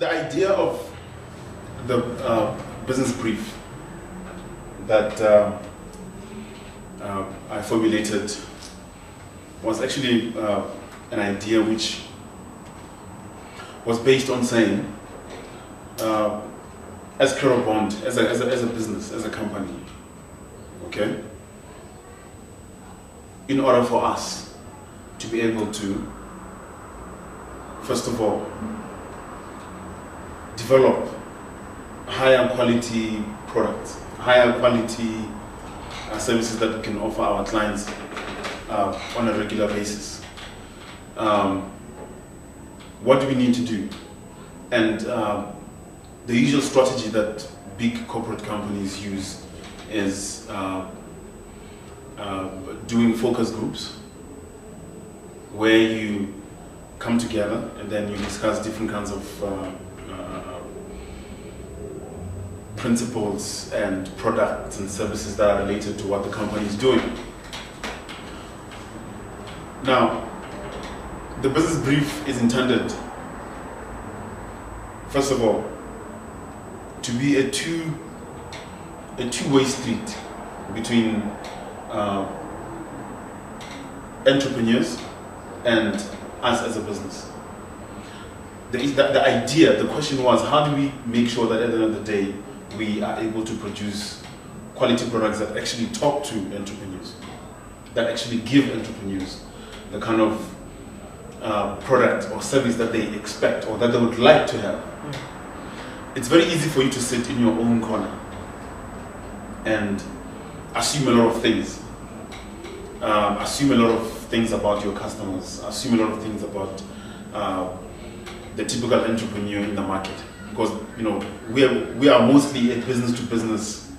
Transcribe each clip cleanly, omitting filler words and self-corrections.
the idea of the business brief that I formulated was actually an idea which was based on saying, as Credo Bonde, as a business, as a company, okay, in order for us to be able to, first of all, develop higher quality products, higher quality services that we can offer our clients on a regular basis. What do we need to do? And the usual strategy that big corporate companies use is doing focus groups where you come together and then you discuss different kinds of principles and products and services that are related to what the company is doing. Now, the business brief is intended, first of all, to be a two-way street between entrepreneurs and us as a business. The idea, the question was, how do we make sure that at the end of the day we are able to produce quality products that actually talk to entrepreneurs, that actually give entrepreneurs the kind of product or service that they expect or that they would like to have. It's very easy for you to sit in your own corner and assume a lot of things. Assume a lot of things about your customers, assume a lot of things about the typical entrepreneur in the market. Because we are mostly a business-to-business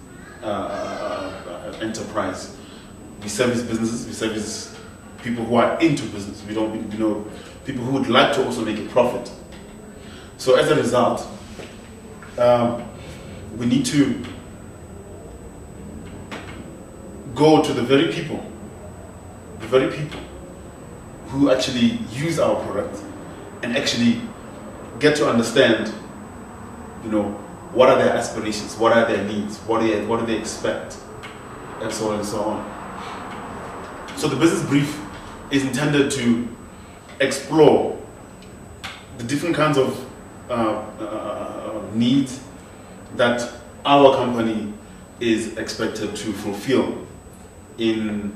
enterprise. We service businesses, we service people who are into business. We don't, people who would like to also make a profit. So as a result, we need to go to the very people who actually use our product and actually get to understand, what are their aspirations, what are their needs, what do they expect, and so on and so on. So the business brief is intended to explore the different kinds of needs that our company is expected to fulfill in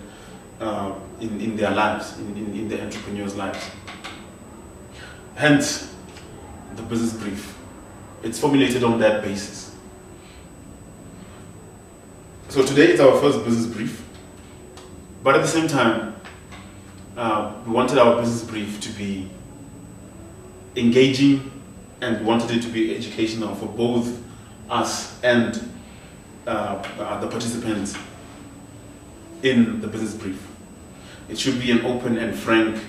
their lives, in the entrepreneurs' lives. Hence, the business brief. It's formulated on that basis. So today is our first business brief, but at the same time, we wanted our business brief to be engaging and we wanted it to be educational for both us and the participants in the business brief. It should be an open and frank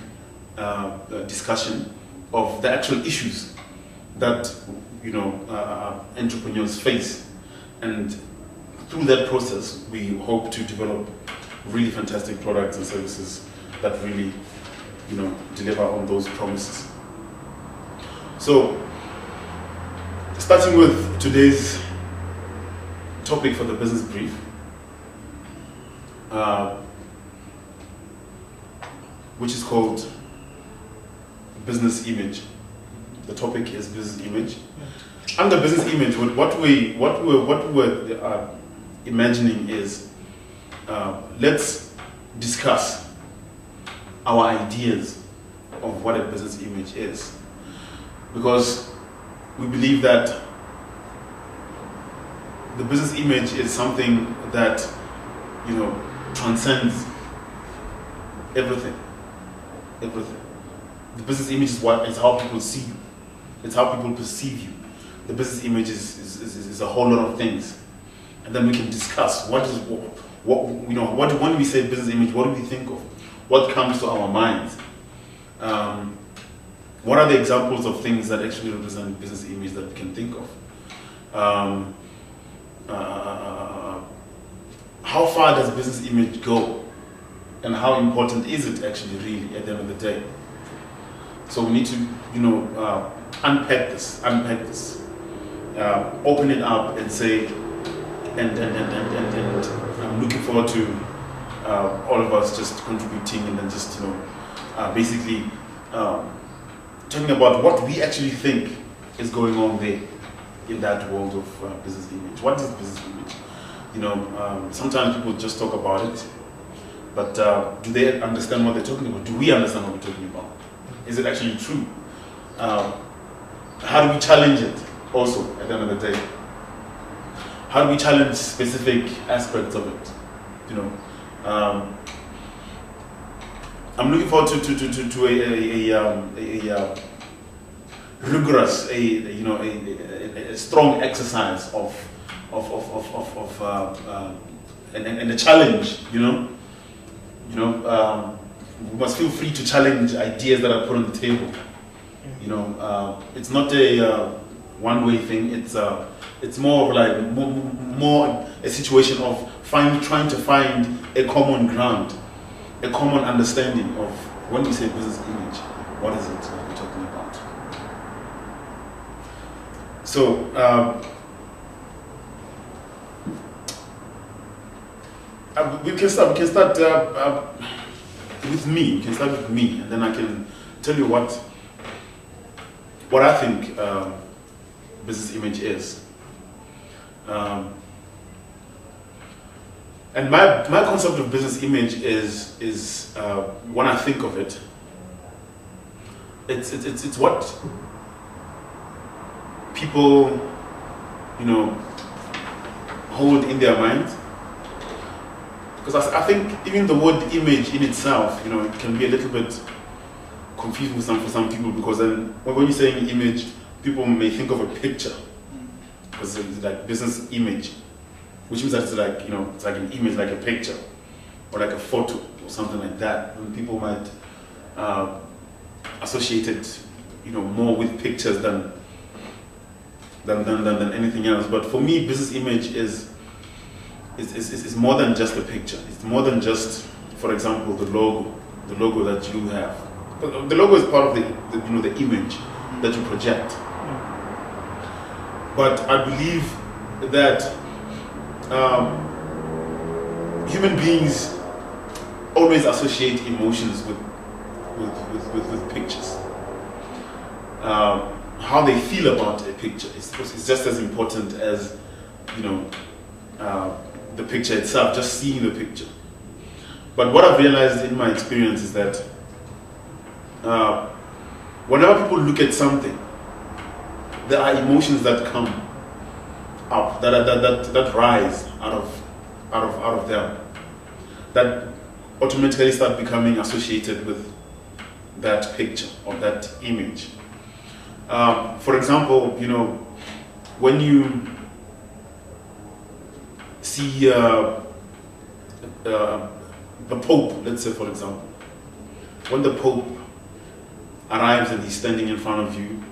discussion of the actual issues that entrepreneurs face, and through that process we hope to develop really fantastic products and services that really deliver on those promises. So starting with today's topic for the business brief, which is called business image. The topic is business image. Under business image, what we're imagining is, let's discuss our ideas of what a business image is, because we believe that the business image is something that transcends everything. The business image is how people see you. It's how people perceive you. The business image is a whole lot of things, and then we can discuss when we say business image, what do we think of? What comes to our minds? What are the examples of things that actually represent business image that we can think of? How far does business image go, and how important is it actually really at the end of the day? So we need to unpack this, open it up and say, and I'm looking forward to all of us just contributing and then just basically talking about what we actually think is going on there in that world of business image. What is business image? Sometimes people just talk about it, but do they understand what they're talking about? Do we understand what we're talking about? Is it actually true? How do we challenge it also at the end of the day? How do we challenge specific aspects of it? I'm looking forward to a rigorous, a strong exercise of and a challenge. We must feel free to challenge ideas that are put on the table. It's not a one-way thing. It's more like more a situation of trying to find a common ground, a common understanding of when we say business image, what is it that we're talking about? So we can start with me. We can start with me, and then I can tell you what I think business image is. And my concept of business image is when I think of it, it's what people hold in their minds. Because I think even the word image in itself, it can be a little bit confusing for some people, because then when you're saying image, people may think of a picture, because it's like business image, which means that it's like it's like an image, like a picture or like a photo or something like that. And people might associate it more with pictures than anything else. But for me, business image is more than just a picture. It's more than just, for example, the logo that you have. The logo is part of the image that you project. But I believe that human beings always associate emotions with pictures. How they feel about a picture is just as important as the picture itself, just seeing the picture. But what I've realized in my experience is that whenever people look at something, there are emotions that come up, that rise out of them, that automatically start becoming associated with that picture or that image. For example, when you see the Pope, let's say, for example, when the Pope arrives and he's standing in front of you,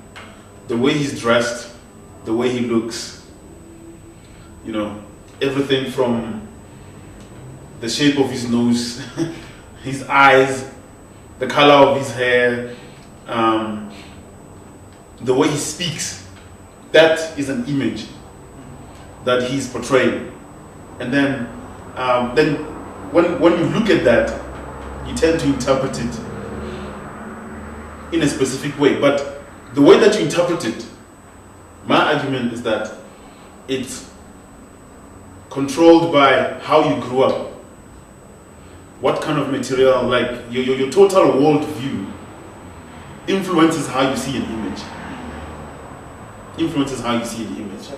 the way he's dressed, the way he looks, everything from the shape of his nose, his eyes, the color of his hair, the way he speaks, that is an image that he's portraying. And then when you look at that, you tend to interpret it in a specific way. But the way that you interpret it, my argument is that it's controlled by how you grew up. What kind of material, like your total worldview, influences how you see an image. Influences how you see an image.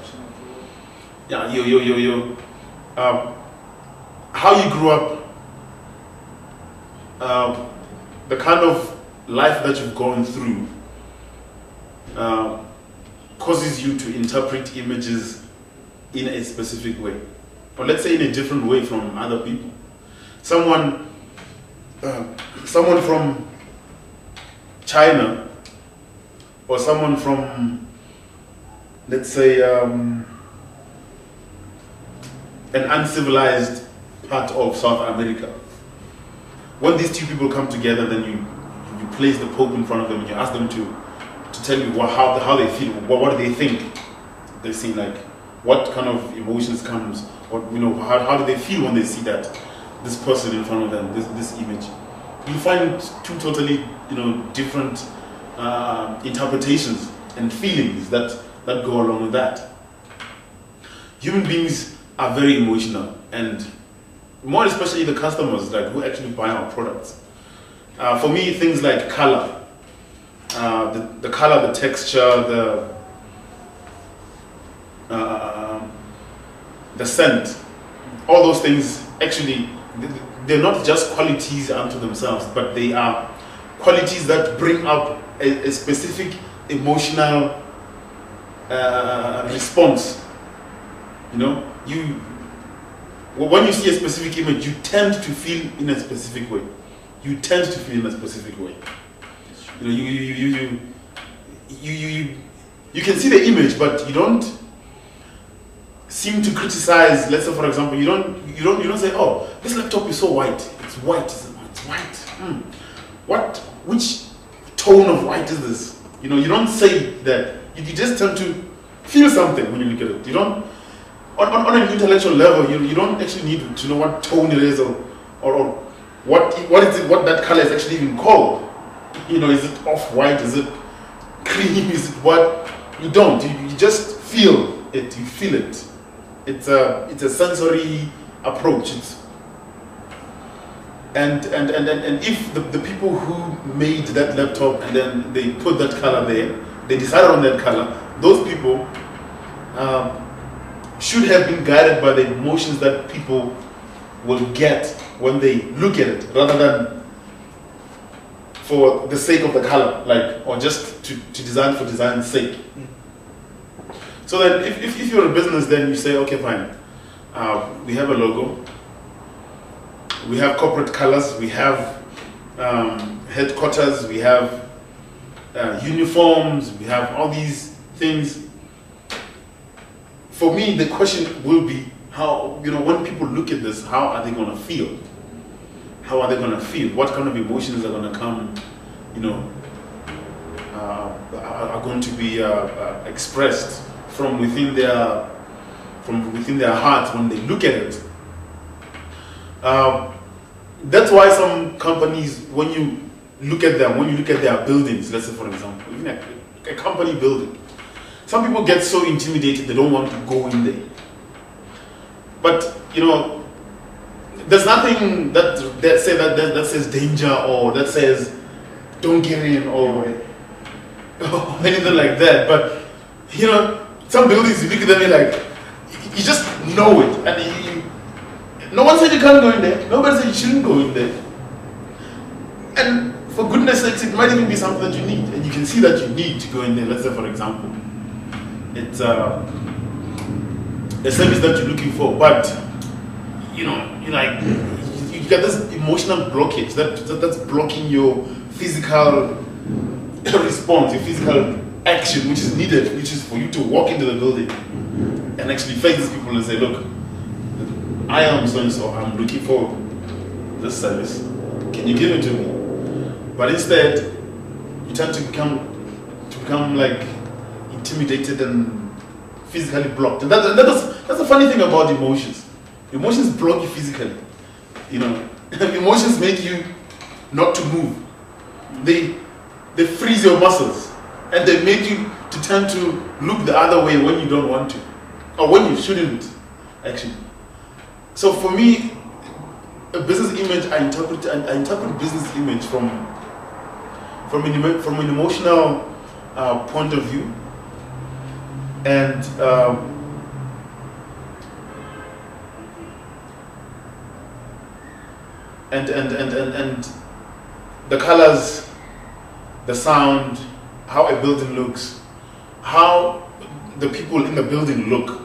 Yeah, how you grew up, the kind of life that you've gone through, causes you to interpret images in a specific way, or let's say in a different way from other people. Someone from China, or someone from, let's say, an uncivilized part of South America. When these two people come together, then you place the Pope in front of them and you ask them to to tell you how they feel, what do they think they see, like what kind of emotions comes, or how do they feel when they see that this person in front of them, this image. You find two totally different interpretations and feelings that go along with that. Human beings are very emotional, and more especially the customers, like who actually buy our products. For me, things like color, the color, the texture, the scent, all those things actually, they're not just qualities unto themselves, but they are qualities that bring up a specific emotional response. When you see a specific image, you tend to feel in a specific way. You can see the image, but you don't seem to criticize. Let's say, for example, you don't say, "Oh, this laptop is so white. It's white. It's white. Which tone of white is this?" You don't say that. You just tend to feel something when you look at it. You don't. On an intellectual level, you don't actually need to know what tone it is or what is it, what that color is actually even called. Is it off-white? Is it cream? Is it what? You don't. You just feel it. You feel it. It's a sensory approach. And if the people who made that laptop and then they put that color there, they decided on that color, those people should have been guided by the emotions that people will get when they look at it, rather than for the sake of the color, or just to design for design's sake. So that if you're a business, then you say, okay, fine, we have a logo, we have corporate colors, we have headquarters, we have uniforms, we have all these things. For me, the question will be how, when people look at this, how are they going to feel? How are they going to feel? What kind of emotions are going to come, are going to be expressed from within their hearts when they look at it. That's why some companies, when you look at their buildings, let's say for example, even a company building, some people get so intimidated they don't want to go in there. But there's nothing that says danger, or that says don't get in, or anything like that. But some buildings, you look at them, you're like, you just know it, and no one said you can't go in there. Nobody said you shouldn't go in there. And for goodness sakes, it might even be something that you need, and you can see that you need to go in there. Let's say, for example, it's a service that you're looking for, but you get this emotional blockage that's blocking your physical response, your physical action, which is needed, which is for you to walk into the building and actually face these people and say, look, I am so and so, I'm looking for this service, can you give it to me? But instead, you tend to become like intimidated and physically blocked. And that's the funny thing about emotions. Emotions block you physically. Emotions make you not to move. They freeze your muscles, and they make you to tend to look the other way when you don't want to, or when you shouldn't, actually. So for me, a business image, I interpret business image from an emotional point of view, and the colors, the sound, how a building looks, how the people in the building look.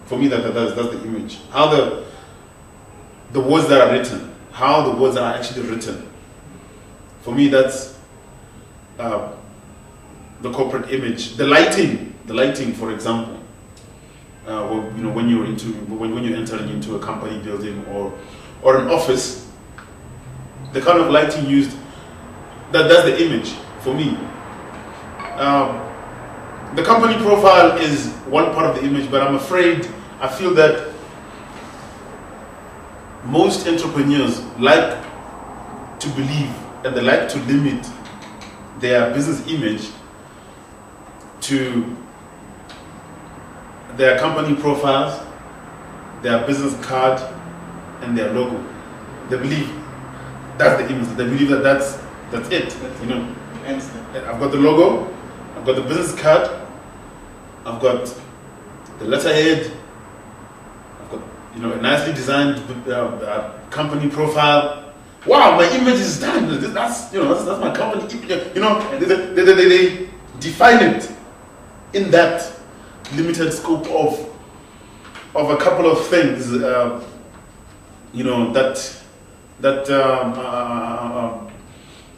For me, that's the image. How the words that are written, how the words are actually written. For me, that's the corporate image. The lighting, for example. When you're entering into a company building or an office, the kind of lighting used, that's the image for me. the company profile is one part of the image, but I'm afraid, I feel that most entrepreneurs like to believe and they like to limit their business image to their company profiles, their business card, and their logo. They believe that's the image. They believe that that's it. You know, I've got the logo, I've got the business card, I've got the letterhead, I've got, you know, a nicely designed company profile. Wow, my image is done. That's, you know, that's my company. You know, they define it in that limited scope of a couple of things. You know, that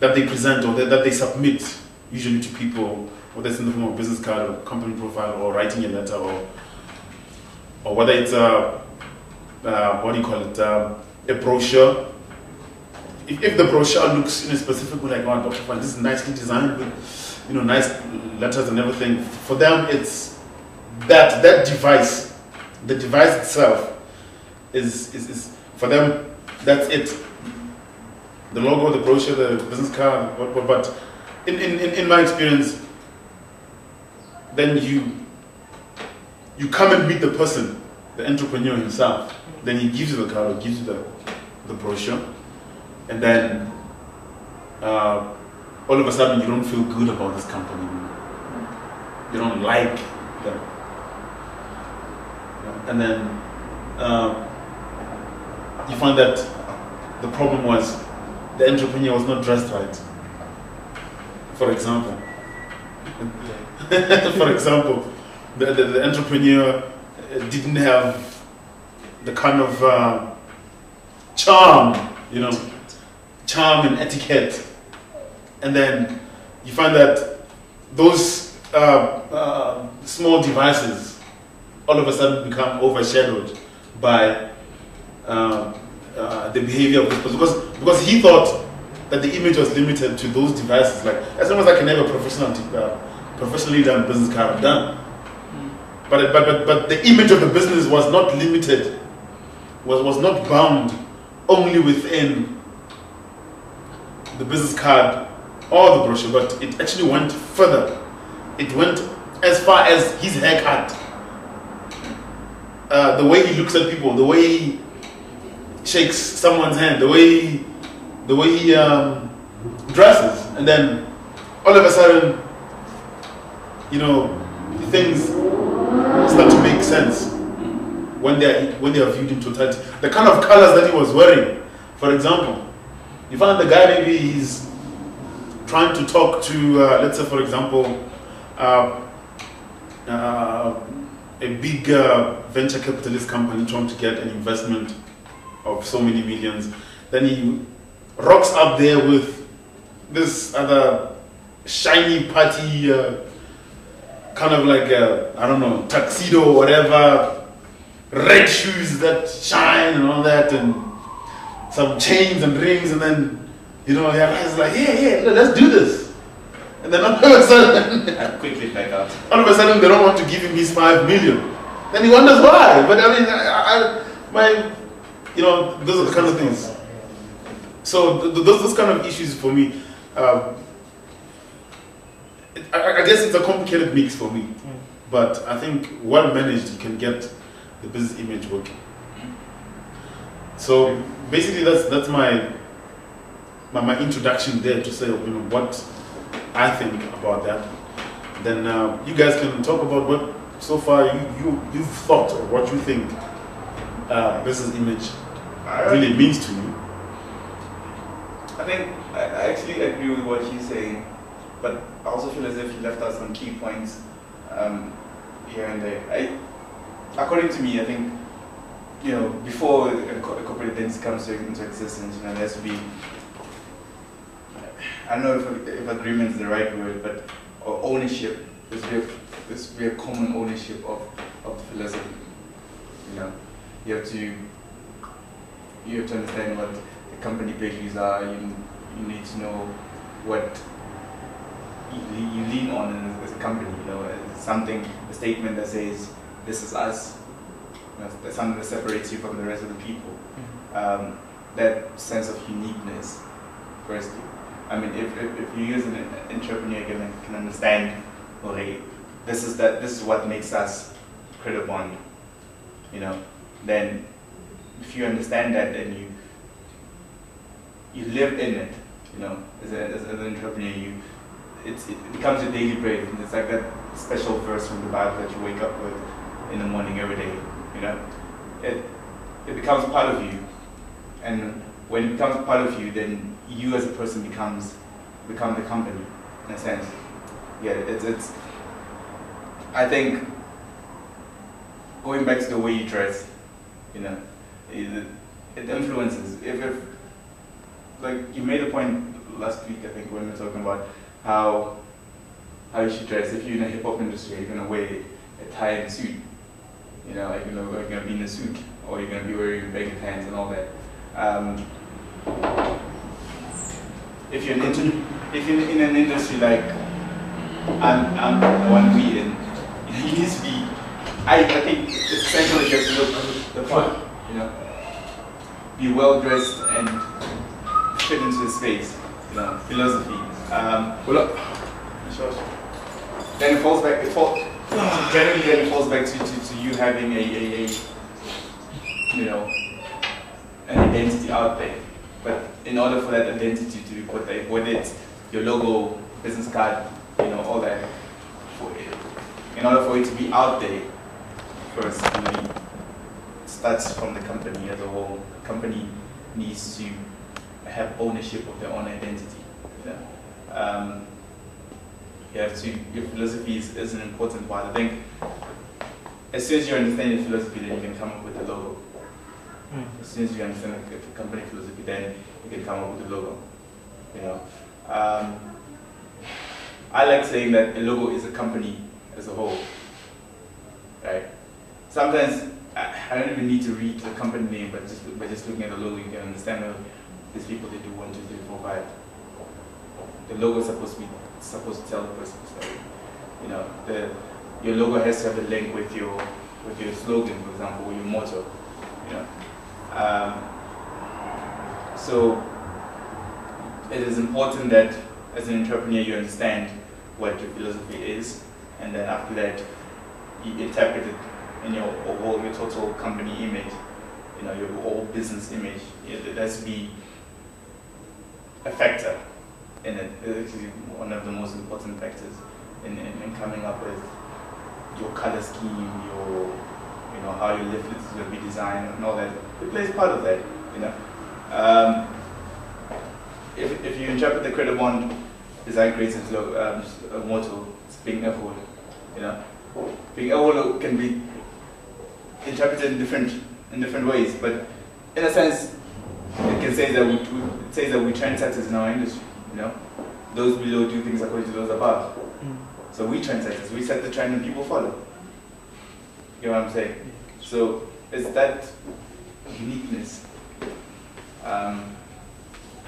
they present or that they submit usually to people, whether it's in the form of a business card or company profile or writing a letter or whether it's what do you call it, a brochure. If the brochure looks in a specific way, like, oh, Dr. Fan, this is nicely designed with, you know, nice letters and everything. For them, it's that device, the device itself is for them, that's it. The logo, the brochure, the business card, but in my experience, then you come and meet the person, the entrepreneur himself. Then he gives you the card or gives you the brochure, and then all of a sudden you don't feel good about this company. You don't like them, and then you find that the problem was the entrepreneur was not dressed right. For example, the entrepreneur didn't have the kind of charm, you know, charm and etiquette, and then you find that those small devices all of a sudden become overshadowed by the behavior of this person, because he thought that the image was limited to those devices. Like, as long as I can have a professionally done business card, I'm done. But the image of the business was not limited, was not bound only within the business card or the brochure, but it actually went further. It went as far as his haircut, the way he looks at people, the way he shakes someone's hand, the way he dresses, and then all of a sudden, you know, things start to make sense when they are viewed in totality. The kind of colors that he was wearing, for example, you find the guy, maybe he's trying to talk to, let's say, for example, a big venture capitalist company trying to get an investment of so many millions. Then he rocks up there with this other shiny party, kind of like I don't know, tuxedo or whatever, red shoes that shine and all that, and some chains and rings, and then, you know, he's like, yeah, let's do this. And then all of a sudden, I quickly back out. All of a sudden, they don't want to give him his 5 million. Then he wonders why. But I mean, you know, those are the kind of things. So those kind of issues for me, I guess it's a complicated mix for me. But I think well managed, you can get the business image working. So basically, that's my introduction there, to say, you know, what I think about that. Then you guys can talk about what so far you've thought, or what you think business image really means to you. I think I actually agree with what you're saying, but I also feel as if you left out some key points here and there. According to me, I think, you know, before a corporate identity comes into existence, you know, there has to be, I don't know if agreement is the right word, but ownership. There's be a common ownership of the philosophy. You know, you have to understand what the company values are. You need to know what you lean on as a company. Something, a statement that says, "This is us." That's something that separates you from the rest of the people. That sense of uniqueness, firstly. I mean, if you as an entrepreneur can understand, okay, this is what makes us Credo Bonde, then if you understand that, then you live in it, as an entrepreneur, it becomes your daily bread. It's like that special verse from the Bible that you wake up with in the morning every day. It becomes part of you, and when it becomes part of you, then you as a person become the company, in a sense. Yeah, it's. I think going back to the way you dress, it influences. If like you made a point last week, I think, when we were talking about how you should dress. If you're in the hip hop industry, you're gonna wear a tie and suit. Like you're gonna be in a suit, or you're gonna be wearing baggy pants and all that. If you're in an industry like I'm the one we in, you need to be. I think it's essential that you have to look the part. Be well dressed and fit into the space. Philosophy. Sure. Then it falls back. Generally, then it falls back to you having an identity out there. But in order for that identity to be put there, whether it's your logo, business card, all that, in order for it to be out there, first, it starts from the company as a whole. The company needs to have ownership of their own identity. Your philosophy is an important part. I think as soon as you understand your philosophy, then you can come up with the logo. As soon as you understand the company philosophy, then you can come up with the logo. I like saying that a logo is a company as a whole. Right? Sometimes I don't even need to read the company name, but just looking at the logo, you can understand these people, they do 1, 2, 3, 4, 5. The logo is supposed to tell the person's story. Your logo has to have a link with your slogan, for example, or your motto. So it is important that as an entrepreneur you understand what your philosophy is, and then after that you interpret it in your total company image, your whole business image. It has to be a factor in it. It's actually one of the most important factors in coming up with your color scheme, how your leaflet is going to be designed and all that. It plays part of that, If you interpret the Credo Bonde design creative motto, it's being a whole, Being a whole can be interpreted in different ways, but in a sense, it can say that we trendsetters in our industry. Those below do things according to those above. So we trendsetters, we set the trend and people follow. You know what I'm saying? So it's that uniqueness.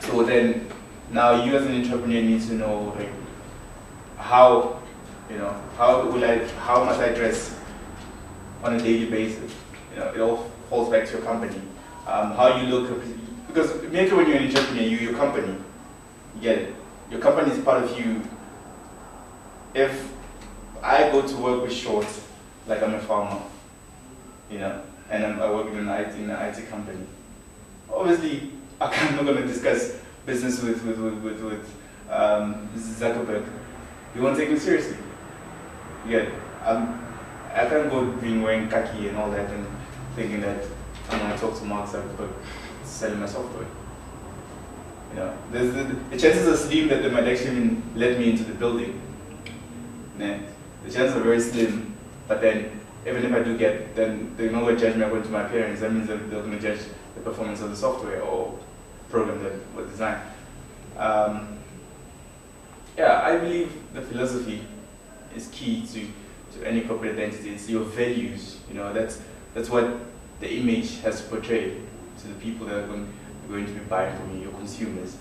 So then, now you as an entrepreneur need to know how must I dress on a daily basis? It all falls back to your company. How you look, because maybe when you're an entrepreneur, you're your company. You get it. Your company is part of you. If I go to work with shorts, like I'm a farmer, and I work in an IT company, obviously I'm not going to discuss business with Zuckerberg. You won't take me seriously. Yeah, I can't go being wearing khaki and all that and thinking that I'm going to talk to Mark Zuckerberg selling my software. The chances are slim that they might actually let me into the building. Yeah. The chances are very slim, but then even if I do get, then they're not going to judge me according to my appearance. That means that they're going to judge the performance of the software or program that was designed. I believe the philosophy is key to any corporate identity. It's your values. That's what the image has to portray to the people that are going to be buying from you, your consumers.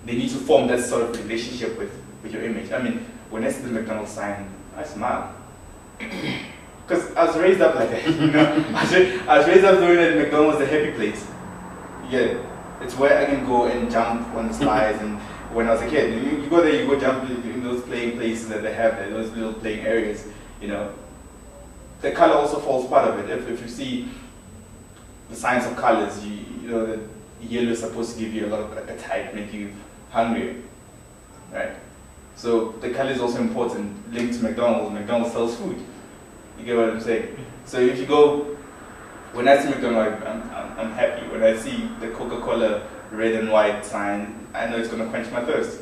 they need to form that sort of relationship with your image. I mean, when I see the McDonald's sign, I smile. Because I was raised up like that, you know. I was raised up knowing that McDonald's was a happy place. Yeah, it's where I can go and jump on the slides. And when I was a kid, you go there, you go jump in those playing places that they have there, those little playing areas, you know. The color also falls part of it. If you see the signs of colors, you know that yellow is supposed to give you a lot of appetite, make you hungry, right? So the color is also important, linked to McDonald's. McDonald's sells food. You get what I'm saying? So if you go, when I see McDonald's, I'm happy. When I see the Coca-Cola red and white sign, I know it's going to quench my thirst.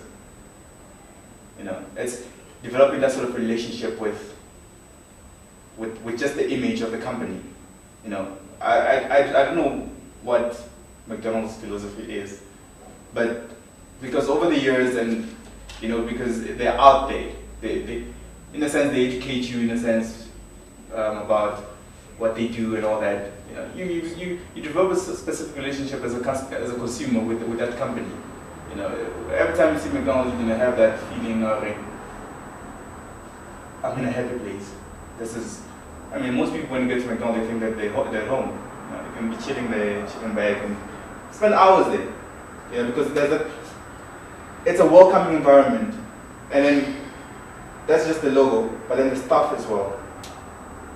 You know, it's developing that sort of relationship with just the image of the company. You know, I don't know what McDonald's philosophy is, but because over the years, and you know, because they're out there, they in a sense they educate you in a sense about what they do and all that. You know, you develop a specific relationship as a consumer with that company. You know, every time you see McDonald's, you're gonna have that feeling of like, I'm in a happy place. This is, I mean, most people when they get to McDonald's, they think that they're at home. You know, they can be chilling there, chilling back, and spend hours there. Yeah, because it's a welcoming environment, and then that's just the logo, but then the staff as well,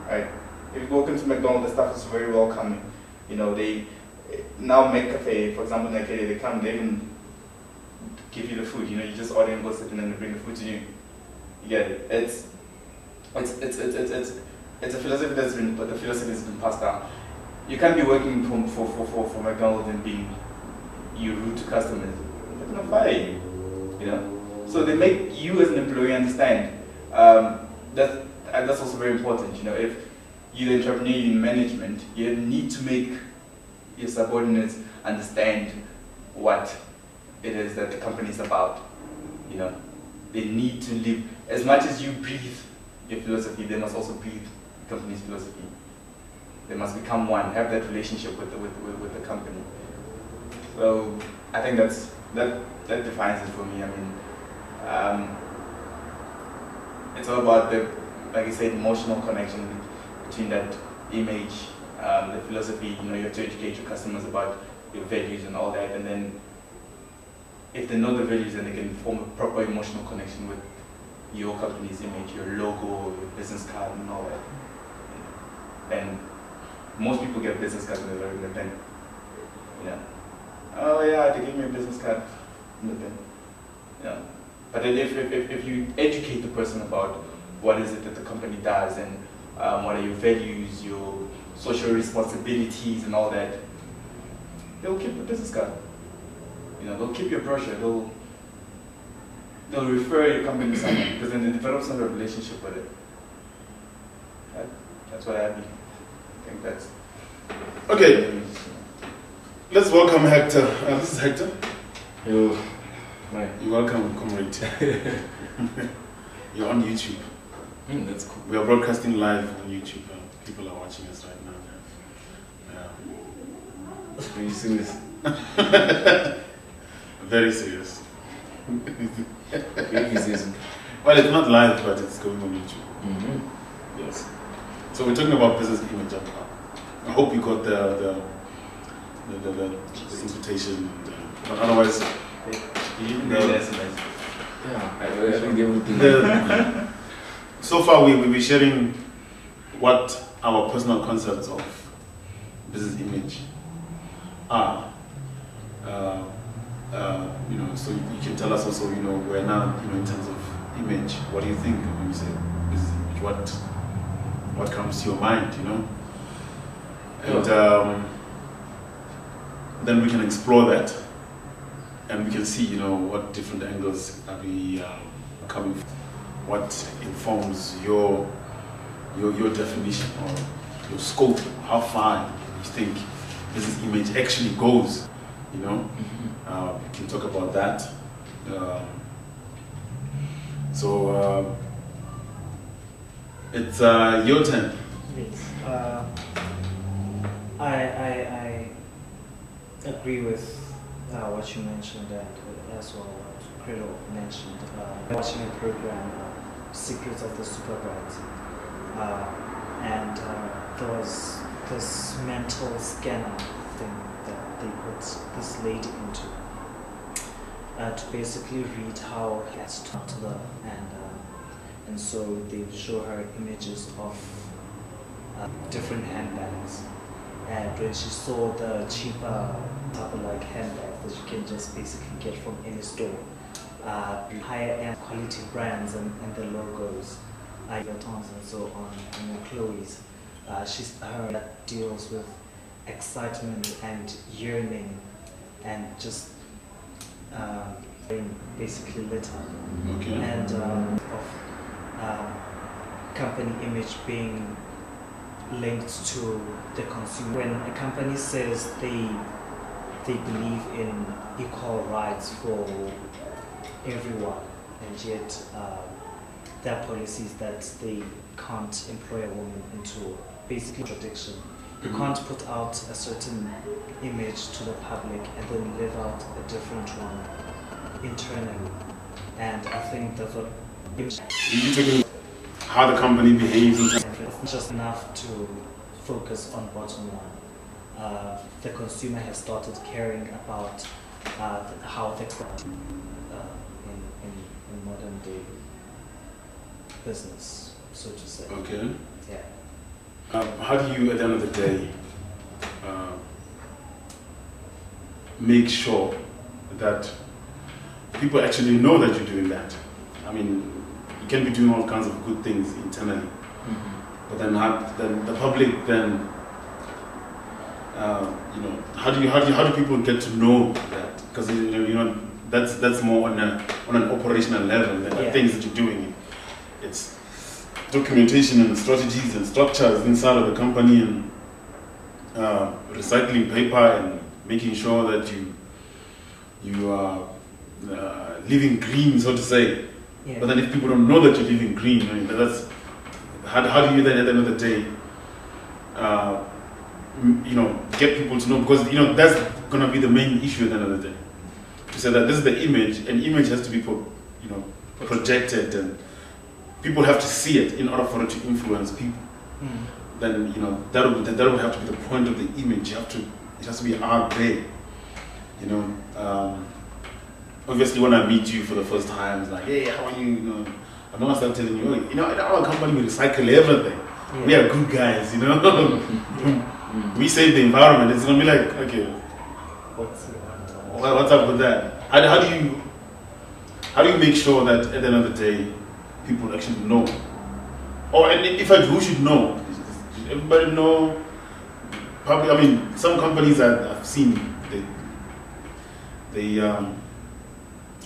right? If you walk into McDonald's, the staff is very welcoming. You know, they now McCafe, for example, they come, they even give you the food. You know, you just order and go sit and then they bring the food to you. You get it? It's a philosophy that's been passed down. You can't be working for McDonald's and being rude to customers. They're gonna fire you. You know, so they make you as an employee understand. That's also very important. You know, if you're the entrepreneur in management, you need to make your subordinates understand what it is that the company is about. You know, they need to live as much as you breathe your philosophy. They must also breathe the company's philosophy. They must become one, have that relationship with the company. So I think that defines it for me. I mean, it's all about the, like I said, emotional connection between that image, the philosophy. You know, you have to educate your customers about your values and all that, and then if they know the values, then they can form a proper emotional connection with your company's image, your logo, your business card, and all that. And most people get business cards when they're in the pen. You know, oh yeah, they gave me a business card in the pen. You know, but then if you educate the person about what is it that the company does and what are your values, your social responsibilities, and all that, they'll keep the business card. You know, they'll keep your brochure. They'll refer your company to someone because then they develop some sort of relationship with it. That's what I think that's. Okay. Let's welcome Hector. This is Hector. Yo. Hi. You're welcome, comrade. You're on YouTube. That's cool. We are broadcasting live on YouTube. People are watching us right now. Are you serious? Very serious. Very serious. Well, it's not live, but it's going on YouTube. Mm-hmm. Yes. So we're talking about business image. I hope you got the invitation. But otherwise, yeah, I think everything. So far, we'll be sharing what our personal concepts of business image are. You know, so you can tell us also, you know, where now, you know, in terms of image, what do you think when you say business image? What comes to your mind, you know? And then we can explore that, and we can see, you know, what different angles are we coming from. What informs your definition or your scope, how far you think business image actually goes, you know? We can talk about that. So it's your turn. I agree with what you mentioned, and as well what Credo mentioned, watching a program, Secrets of the Superbright, and there was this mental scanner thing that they put this lady into to basically read how he has talked to them, and so they show her images of different handbags. And when she saw the cheaper type of like handbags that you can just basically get from any store, higher end quality brands and the logos, Gauteng's and so on, and Chloe's, her that deals with excitement and yearning and just being basically lit up. Okay. And of company image being linked to the consumer. When a company says they believe in equal rights for everyone, and yet their policies that they can't employ a woman into basically contradiction. You can't put out a certain image to the public and then live out a different one internally. And I think that's what how the company behaves in terms. it's not just enough to focus on bottom line. The consumer has started caring about how they in modern day business, so to say. Okay. Yeah. How do you, at the end of the day, make sure that people actually know that you're doing that? I mean, you can be doing all kinds of good things internally, but then the public then, how do people get to know that? Because that's more on an operational level than the things that you're doing. It's documentation and strategies and structures inside of the company, and recycling paper and making sure that you are living green, so to say. Yeah. But then if people don't know that you're living green, I mean, that's how do you then at the end of the day, get people to know? Because that's gonna be the main issue at the end of the day. To say that this is the image, and image has to be projected, and people have to see it in order for it to influence people. Then that would have to be the point of the image. It has to be out there. Obviously, when I meet you for the first time, it's like, hey, how are you? I'm not start telling you, in our company we recycle everything. Yeah. We are good guys, We save the environment. It's gonna be like, okay, what's up with that? How do you make sure that at the end of the day, people actually know? Or and in fact, who should know? Should everybody know? Probably. I mean, some companies I've seen,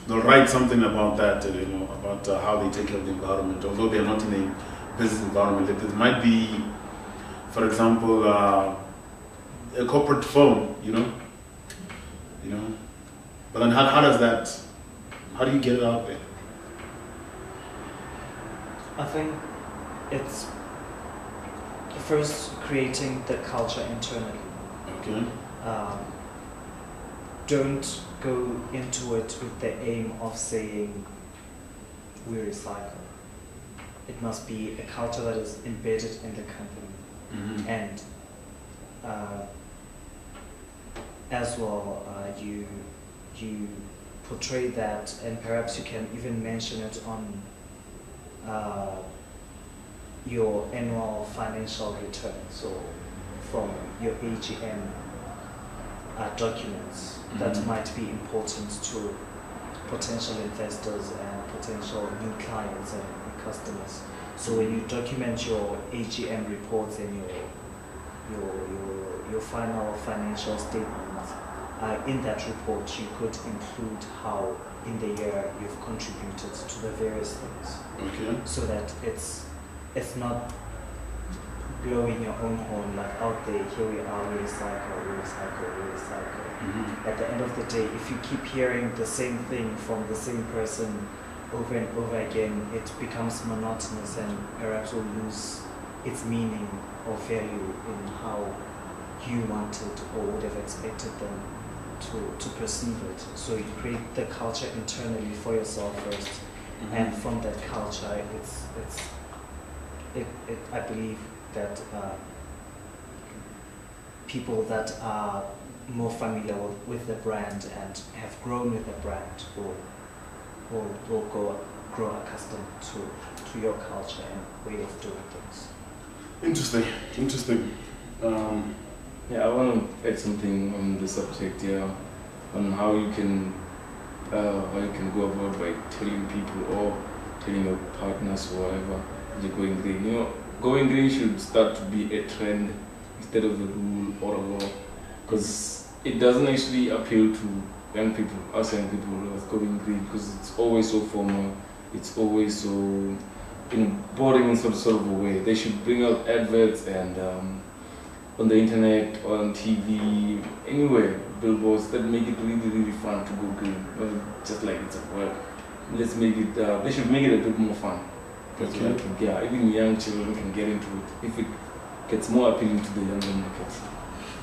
they'll write something about that, about how they take care of the environment, although they're not in a business environment. It might be, for example, a corporate firm, But then how do you get it out there? I think it's first creating the culture internally. Okay. Don't go into it with the aim of saying we recycle. It must be a culture that is embedded in the company, and as well you portray that, and perhaps you can even mention it on your annual financial return, so from your AGM documents that might be important to potential investors and potential new clients and customers. So when you document your AGM reports and your final financial statements, in that report you could include how in the year you've contributed to the various things. Okay. So that it's not blowing your own horn like out there, here we are, we recycle. At the end of the day, if you keep hearing the same thing from the same person over and over again, it becomes monotonous and perhaps will lose its meaning or value in how you wanted or would have expected them to perceive it. So you create the culture internally for yourself first, and from that culture, I believe that people that are more familiar with the brand and have grown with the brand will grow accustomed to your culture and way of doing things. Interesting. Yeah, I want to add something on the subject, on how you can go about by telling people or telling your partners or whatever you're going green. You know, going green should start to be a trend instead of a rule or a law, because it doesn't actually appeal to young people, us young people who are going green, because it's always so formal, it's always so boring in sort of a way. They should bring out adverts and on the internet, on TV, anywhere, billboards that make it really, really fun to go green. Not just like it's a work. Let's make it. They should make it a bit more fun. That's what I think. Yeah, even young children can get into it if it gets more appealing to the younger markets.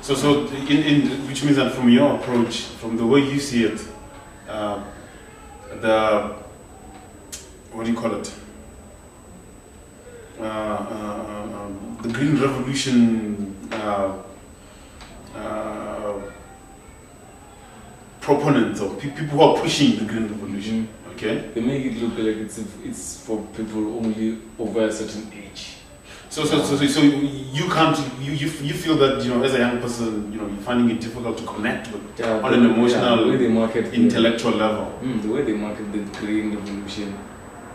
So which means that from your approach, from the way you see it, what do you call it? The green revolution proponents or people who are pushing the green revolution. Okay, they make it look like it's for people only over a certain age. So you can't you feel that, you know, as a young person, you know, you're finding it difficult to connect with on an emotional, the way they market intellectual level. The way they market the green revolution,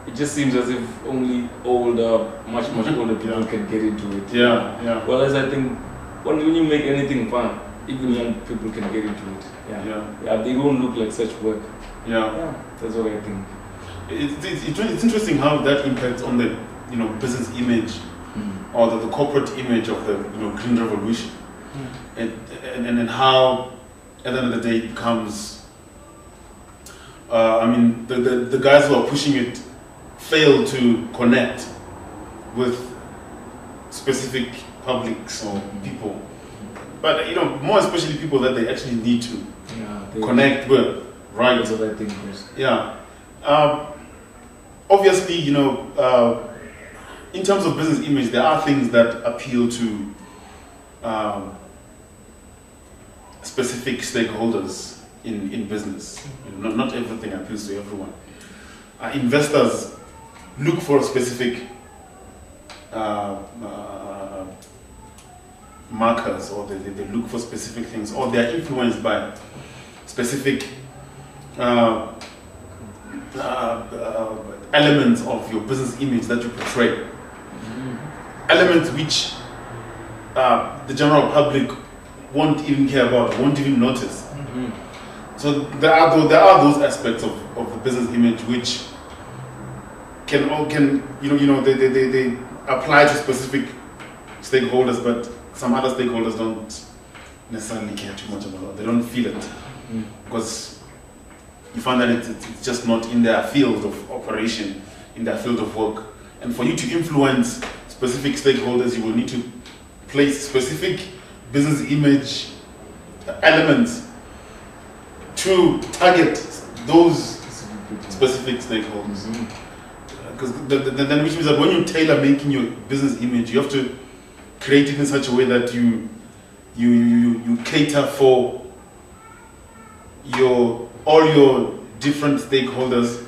it just seems as if only older, much older people can get into it. Yeah. Whereas I think when you make anything fun, even young people can get into it. Yeah. They don't look like such work. Yeah. That's what I think. It's interesting how that impacts on the, you know, business image or the corporate image of the, you know, green revolution, and how at the end of the day it becomes. I mean, the guys who are pushing it fail to connect with specific publics or people, but, you know, more especially people that they actually need to connect with, right? That's what I think. Yeah. Obviously, you know, in terms of business image, there are things that appeal to specific stakeholders in business. You know, not everything appeals to everyone. Investors look for specific markers, or they look for specific things, or they are influenced by specific elements of your business image that you portray. Elements which the general public won't even care about, won't even notice. So there are those aspects of the business image which can they apply to specific stakeholders, but some other stakeholders don't necessarily care too much about it. They don't feel it because you find that it's just not in their field of operation, in their field of work. And for you to influence specific stakeholders, you will need to place specific business image elements to target those specific stakeholders. Because then which means that when you tailor making your business image, you have to create it in such a way that you cater for all your different stakeholders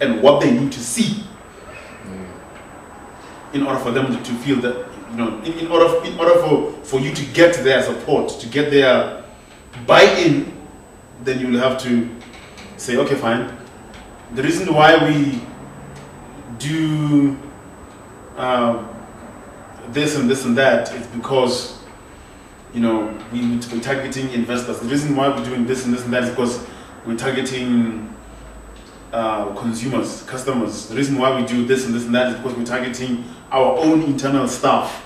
and what they need to see in order for them to feel that, you know, in order for you to get their support, to get their buy-in, then you will have to say, okay, fine. The reason why we do this and this and that is because, you know, we're targeting investors. The reason why we're doing this and this and that is because we're targeting consumers, customers. The reason why we do this and this and that is because we're targeting our own internal staff.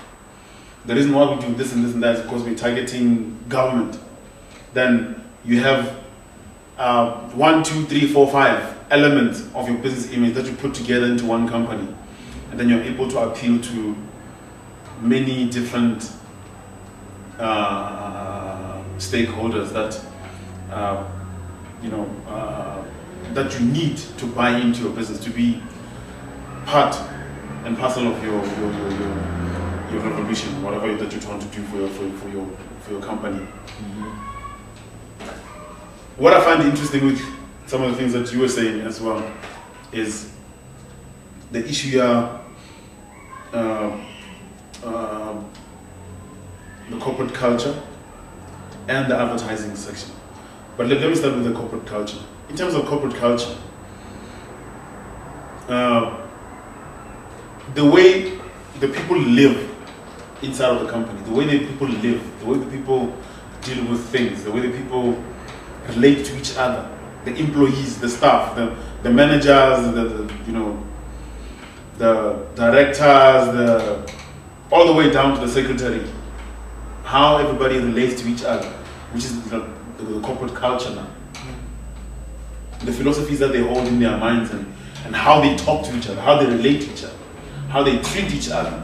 The reason why we do this and this and that is because we're targeting government. Then you have 1, 2, 3, 4, 5 elements of your business image that you put together into one company, and then you're able to appeal to many different stakeholders that that you need to buy into your business, to be part and parcel of your revolution, whatever that you're trying to do for your company. What I find interesting with some of the things that you were saying as well is the issue the corporate culture and the advertising section. But let me start with the corporate culture. In terms of corporate culture, the way the people live inside of the company, the way the people live, the way the people deal with things, the way the people relate to each other, the employees, the staff, the managers, the directors, all the way down to the secretary, how everybody relates to each other, which is the corporate culture now. The philosophies that they hold in their minds and how they talk to each other, how they relate to each other, how they treat each other.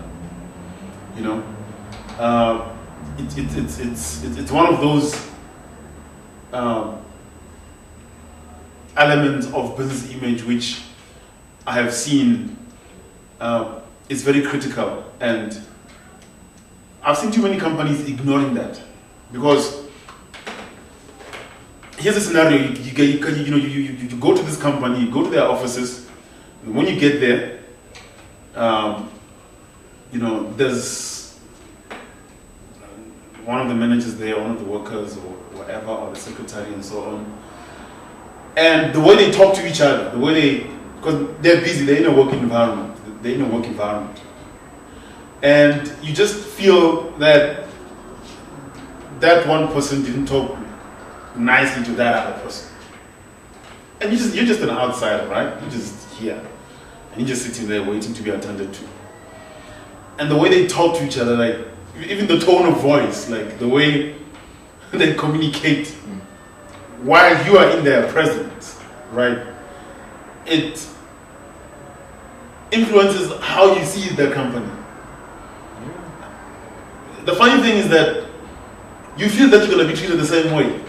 It's one of those elements of business image which I have seen is very critical, and I've seen too many companies ignoring that. Because here's a scenario: you go to this company, you go to their offices, and when you get there, there's one of the managers there, one of the workers, or whatever, or the secretary, and so on. And the way they talk to each other, the way because they're busy, they're in a work environment. And you just feel that one person didn't talk nicely to that other person. And you're just an outsider, right? You're just here. And you're just sitting there waiting to be attended to. And the way they talk to each other, like, even the tone of voice, like the way they communicate while you are in their presence, right? It influences how you see the company. The funny thing is that you feel that you're going to be treated the same way.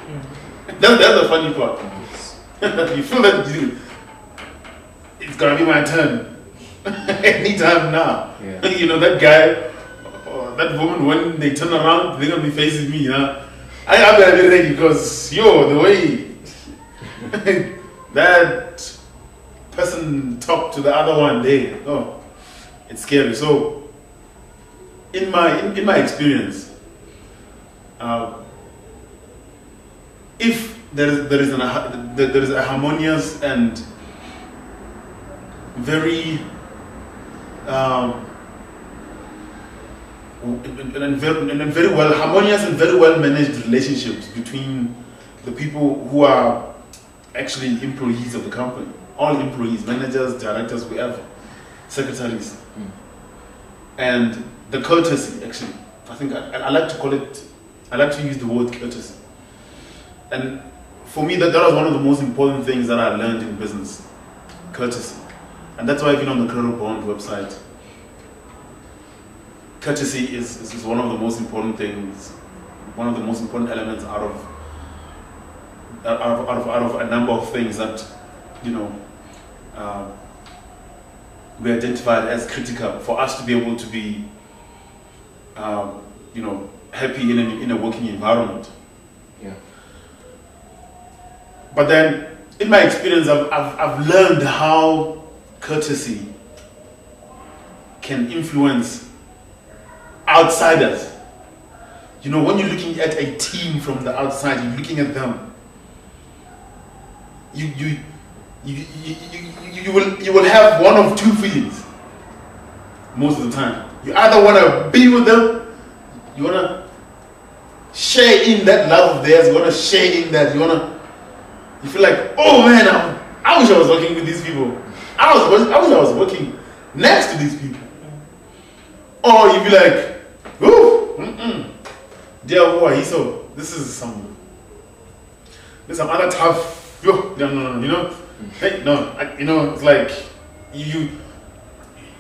That's the funny part. You feel that it's going to be my turn anytime now. Yeah. That guy or that woman, when they turn around, they're going to be facing me. I better be ready because, the way that person talked to the other one there, it's scary. So, in my experience, if there is a harmonious and very harmonious and very well managed relationships between the people who are actually employees of the company, all employees, managers, directors, whoever, secretaries, and the courtesy. Actually, I think I like to call it. I like to use the word courtesy. And for me, that was one of the most important things that I learned in business, courtesy. And that's why even on the Credo Bonde website, courtesy is one of the most important things, one of the most important elements out of a number of things that we identified as critical for us to be able to be happy in a working environment. Yeah. But then, in my experience, I've learned how courtesy can influence outsiders. When you're looking at a team from the outside, you're looking at them. You will have one of two feelings most of the time. You either want to be with them, you want to share in that love of theirs, you want to share in that, you feel like, oh man, I wish I was working with these people. I wish I was working next to these people. Or you be like, ooh, dear boy, so this is some other tough, no, hey, no, it's like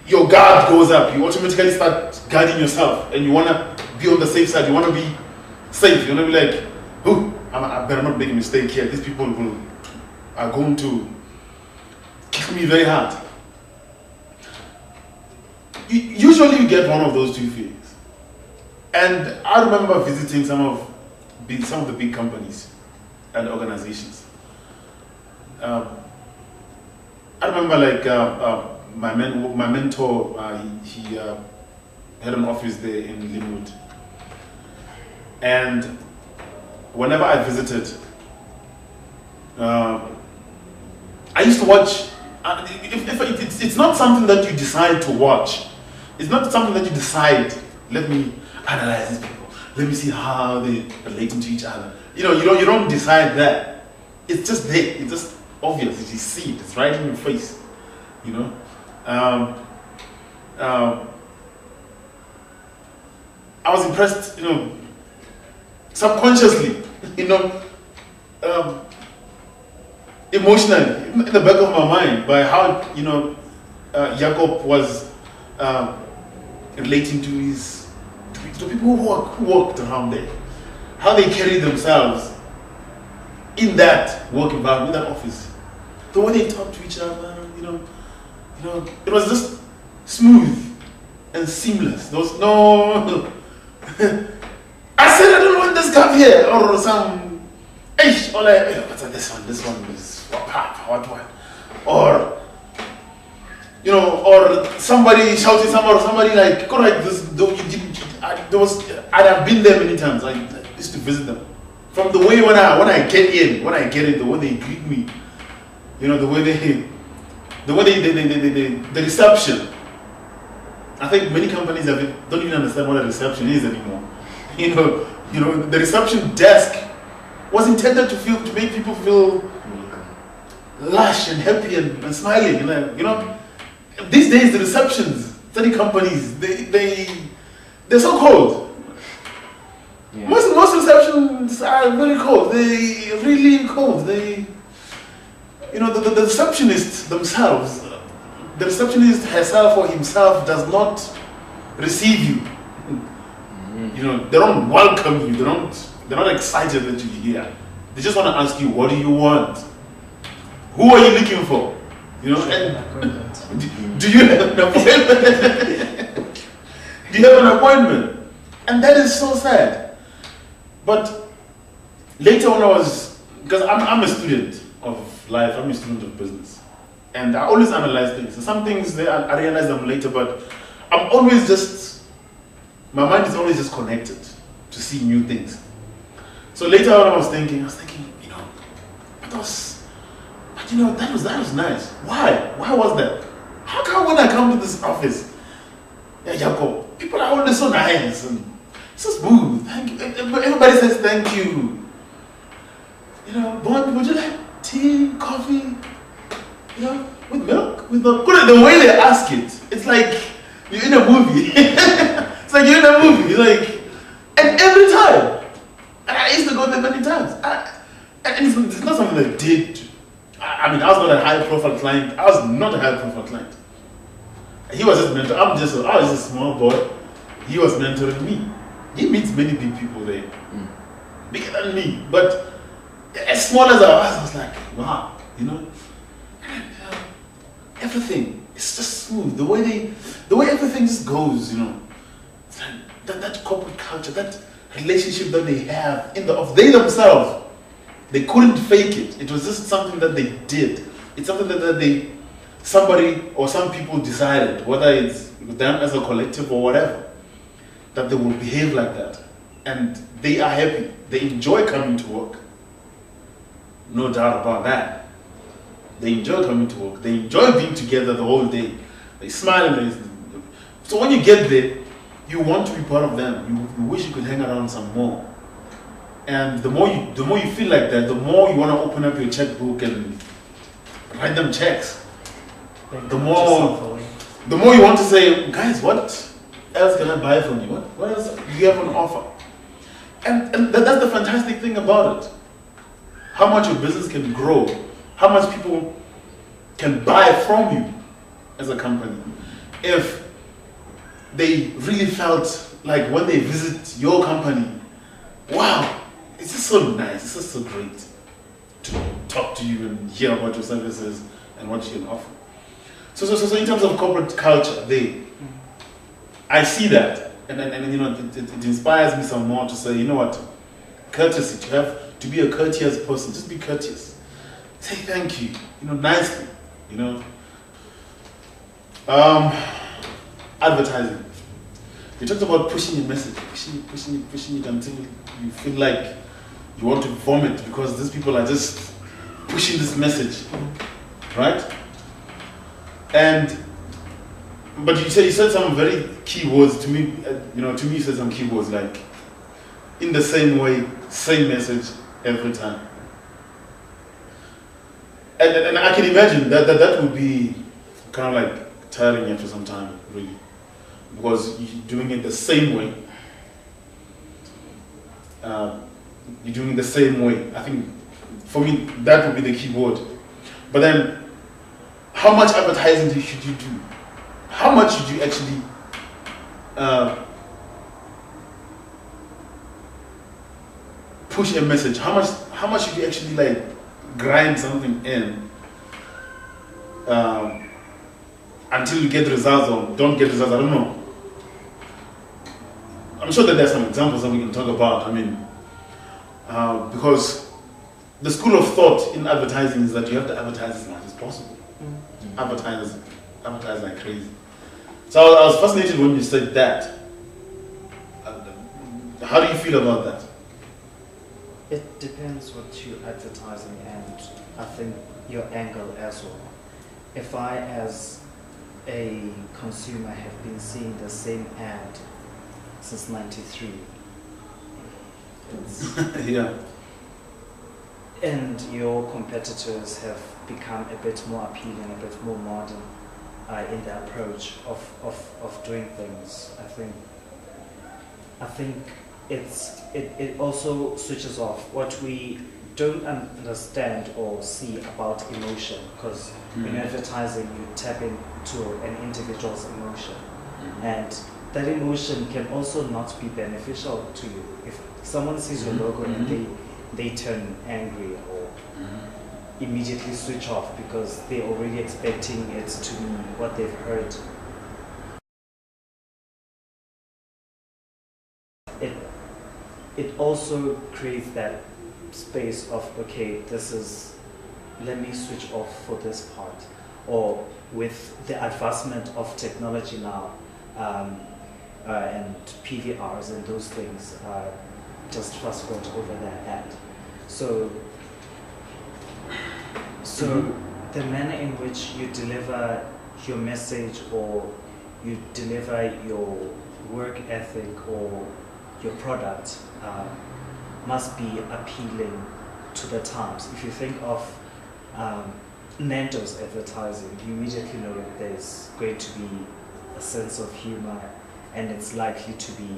your guard goes up. You automatically start guarding yourself, and you want to be on the safe side. You want to be safe. You want to be like, ooh, I better not make a mistake here. These people are going to kick me very hard. Usually you get one of those two feelings. And I remember visiting some of the big companies and organizations. I remember like my mentor, he had an office there in Linwood. And whenever I visited, I used to watch. It's not something that you decide to watch. It's not something that you decide, let me analyze these people. Let me see how they relate to each other. You don't decide that. It's just there. It's just obvious. You see it. It's right in your face. I was impressed, subconsciously, emotionally, in the back of my mind, by how, Jacob was relating to people who worked around there, how they carried themselves in that work environment, in that office, the way they talked to each other, it was just smooth and seamless. There was no I said I don't want this cup here, or some or like what's that, this one is what, or or somebody shouting or somebody like correct this. I'd have been there many times. I used to visit them. From the way when I get in, the way they greet me, the way the reception. I think many companies don't even understand what a reception is anymore. The reception desk was intended to make people feel lush and happy and smiling. These days the receptions, many companies, they're so cold. Yeah. Most receptions are very cold. They really cold. The receptionists themselves, the receptionist herself or himself does not receive you. They don't welcome you. They're not excited that you're here. They just want to ask you, what do you want? Who are you looking for? And do you have an appointment? Do you have an appointment? And that is so sad. But later when because I'm a student of life, I'm a student of business. And I always analyze things. So some things, I realize them later, but I'm always my mind is always just connected to see new things. So later on I was thinking, that was nice. Why? Why was that? How come when I come to this office, Jacob, people are always so nice and so smooth. Thank you. Everybody says thank you. Bonde, would you like tea, coffee? With milk? With the way they ask it, it's like you're in a movie. It's like you're in a movie. And every time. And I used to go there many times. And it's not something that I did. I was not a high-profile client. I was not a high-profile client. He was just mentoring. I was just a small boy. He was mentoring me. He meets many big people there, bigger than me. But as small as I was like, wow, everything is just smooth. The way everything just goes, It's like that corporate culture, that relationship that they have in the office. They themselves, they couldn't fake it. It was just something that they did. It's something that somebody or some people decided, whether it's them as a collective or whatever, that they will behave like that. And they are happy. They enjoy coming to work. No doubt about that. They enjoy coming to work. They enjoy being together the whole day. They smile and so when you get there, you want to be part of them. You wish you could hang around some more. And the more you feel like that, the more you want to open up your checkbook and write them checks. The more you want to say, guys, what else can I buy from you? What else do you have on offer? And that's the fantastic thing about it. How much your business can grow, how much people can buy from you as a company. If they really felt like when they visit your company, wow, it's just so nice. It's just so great to talk to you and hear about your services and what you can offer. So in terms of corporate culture, I see that, and it inspires me some more to say, you know what, courtesy. To have to be a courteous person, just be courteous. Say thank you, nicely, Advertising. You talked about pushing your message, pushing it until you feel like you want to vomit because these people are just pushing this message, right? But you said some very key words to me. To me, you said some key words like, in the same way, same message every time. And I can imagine that would be kind of like tiring after some time, really, because you're doing it the same way. You're doing it the same way. I think for me that would be the key word. But then, how much advertising should you do? How much should you actually push a message? How much should you actually like grind something in until you get results or don't get results? I don't know. I'm sure that there's some examples that we can talk about. I mean, because the school of thought in advertising is that you have to advertise as much as possible. Advertise like crazy. So I was fascinated when you said that. How do you feel about that? It depends what you're advertising, and I think your angle as well. If I, as a consumer, have been seeing the same ad since '93, yeah, and your competitors have become a bit more appealing, a bit more modern in their approach of doing things, I think it also switches off what we don't understand or see about emotion, because in advertising you tap into an individual's emotion, and that emotion can also not be beneficial to you. If someone sees your logo and they turn angry or immediately switch off because they're already expecting it to be what they've heard. It also creates that space of, okay, let me switch off for this part. Or with the advancement of technology now, and PVRs and those things, just fast forward over that ad. So the manner in which you deliver your message or you deliver your work ethic or your product must be appealing to the times. If you think of Nando's advertising, you immediately know that there's going to be a sense of humor and it's likely to be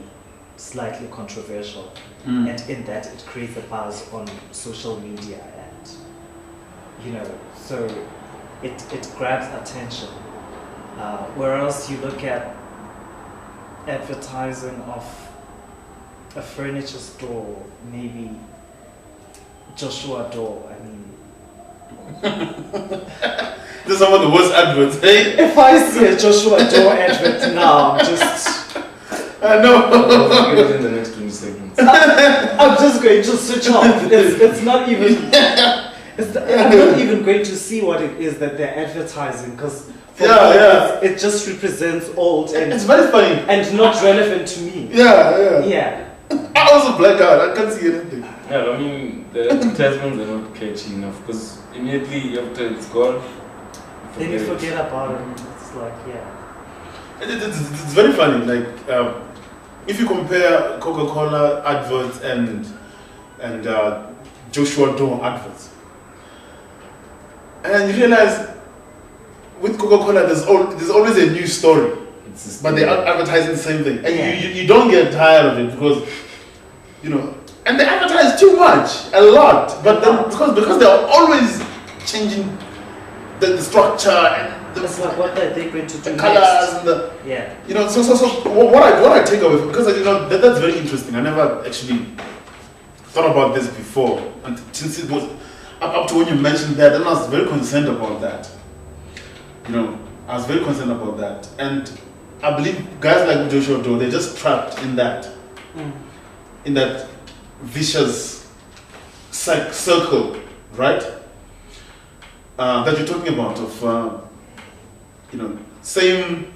slightly controversial. And in that it creates a buzz on social media and so it grabs attention. Whereas you look at advertising of a furniture store, maybe Joshua Door, I mean. This is some of the worst adverts, eh? If I see a Joshua Door advert now, I'm just... I know. I'll get it in the next 20 seconds. I'm just going to switch off. It's not even... I'm not even going to see what it is that they're advertising, because it just represents old and it's very funny and not relevant to me. Yeah. I was a black guy. I can't see anything. Yeah, I mean the advertisements are not catchy enough because immediately after it's gone, then you forget about it. It's like it's very funny. Like if you compare Coca-Cola adverts and Joshua Door adverts. And you realize with Coca-Cola, there's always a new story, but they are advertising the same thing, and you don't get tired of it because, and they advertise too much, a lot, but then because they are always changing the structure and it's like what they're going to do the colors and the So what I take away, because that's very interesting. I never actually thought about this before, and since it was up to when you mentioned that, then I was very concerned about that. You know, I was very concerned about that, and I believe guys like Joshua Doe, they're just trapped in that vicious circle, right? That you're talking about of you know, same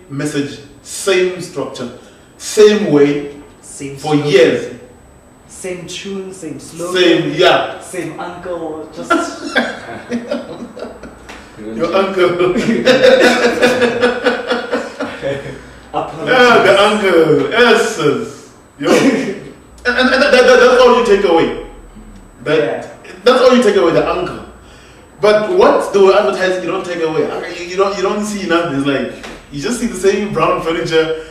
message, same structure, same way Same for slogan, years. Same tune, same slogan. Same, yeah. Same uncle, just Your uncle. apologies. The uncle. Yes. Yo. and that's all you take away. That's all you take away, the uncle. But what the advertising you don't take away? You don't see nothing. It's like you just see the same brown furniture.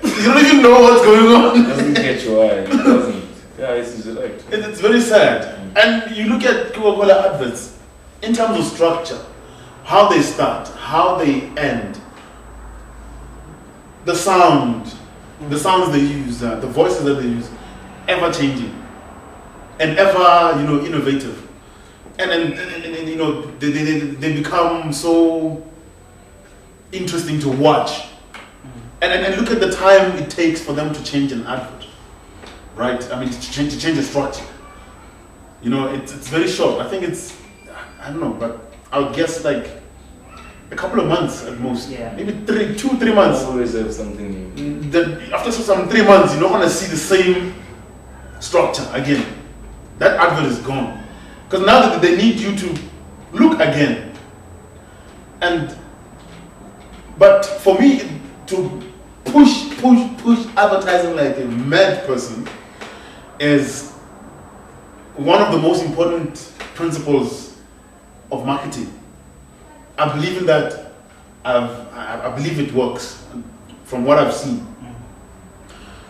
You don't even know what's going on. It doesn't catch your eye. It doesn't. Yeah, it's right. It's very sad. And you look at Coca-Cola adverts in terms of structure, how they start, how they end, the sounds they use, the voices that they use, ever changing and ever, you know, innovative. And you know, they become so interesting to watch. And look at the time it takes for them to change an advert, right? I mean, to change the structure. You know, it's very short. I think it's, I don't know, but I would guess like a couple of months at most. Yeah. Maybe 2-3 months. Always have something new. Then after some 3 months, you're not going to see the same structure again. That advert is gone. Because now that they need you to look again. But for me, to push advertising like a mad person is one of the most important principles of marketing. I believe in that. I believe it works from what I've seen.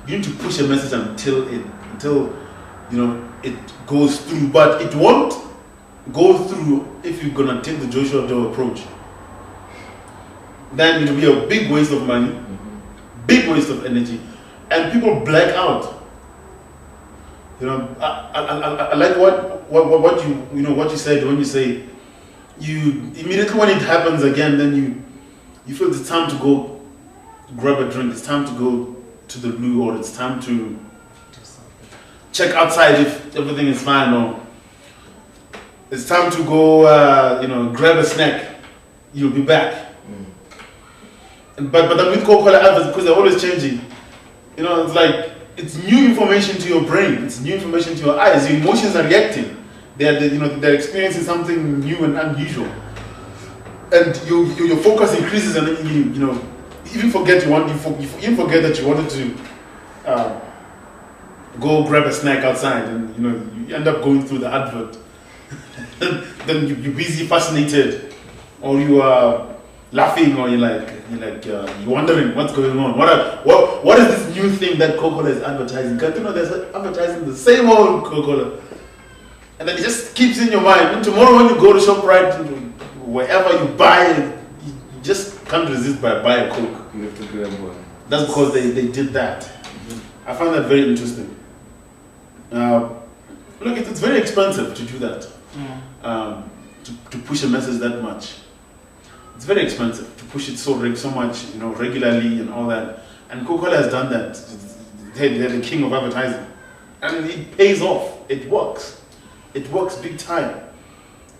You need to push a message until you know it goes through, but it won't go through if you're gonna take the Joshua Doe approach. Then it'll be a big waste of money, big waste of energy, and people black out. You know, I like what you said when you say you immediately when it happens again, then you feel it's time to go grab a drink, it's time to go to the blue, or it's time to check outside if everything is fine, or it's time to go grab a snack. You'll be back. But then with Coca-Cola adverts, because they're always changing, you know, it's like it's new information to your brain, it's new information to your eyes. Your emotions are reacting. They're experiencing something new and unusual, and your focus increases, and then you even forget that you wanted to go grab a snack outside, and you end up going through the advert. Then you're busy, fascinated, or you are laughing, or you're wondering what's going on. What is this new thing that Coca-Cola is advertising? Because they're advertising the same old Coca-Cola, and then it just keeps in your mind. And tomorrow when you go to ShopRite, wherever you buy it, you just can't resist by buy a Coke. You have to grab one. That's because they did that. I find that very interesting. Look, it's very expensive to do that. To push a message that much. It's very expensive to push it so much, regularly and all that. And Coca-Cola has done that. They're the king of advertising, and it pays off. It works. It works big time.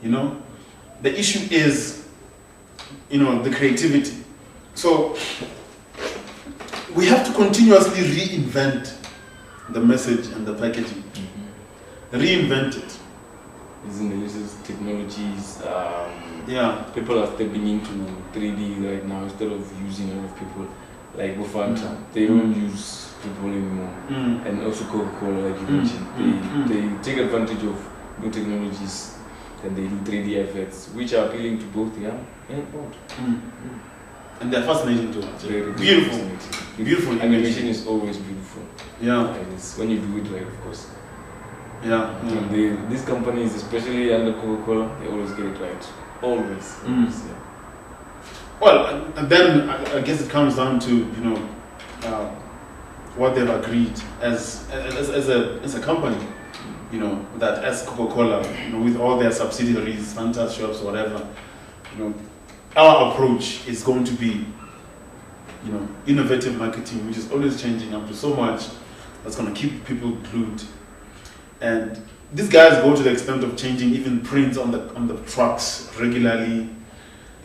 The issue is, the creativity. So we have to continuously reinvent the message and the packaging. Reinvent it. Using the uses technologies. People are stepping into 3D right now instead of using a lot of people. Like Bufanta, they don't use people anymore. And also Coca-Cola, like you mentioned, they take advantage of new technologies, and they do 3D effects, which are appealing to both young and old. And they're fascinating too. Very beautiful. Beautiful. Animation is always beautiful. Yeah. And it's when you do it right, of course. Yeah. These companies, especially under Coca-Cola, they always get it right. Always. Yeah. Well, and then I guess it comes down to what they've agreed as a company, you know, that as Coca-Cola, you know, with all their subsidiaries, Fanta shops, whatever, you know, our approach is going to be, you know, innovative marketing, which is always changing up to so much that's going to keep people glued. And these guys go to the extent of changing even prints on the trucks regularly.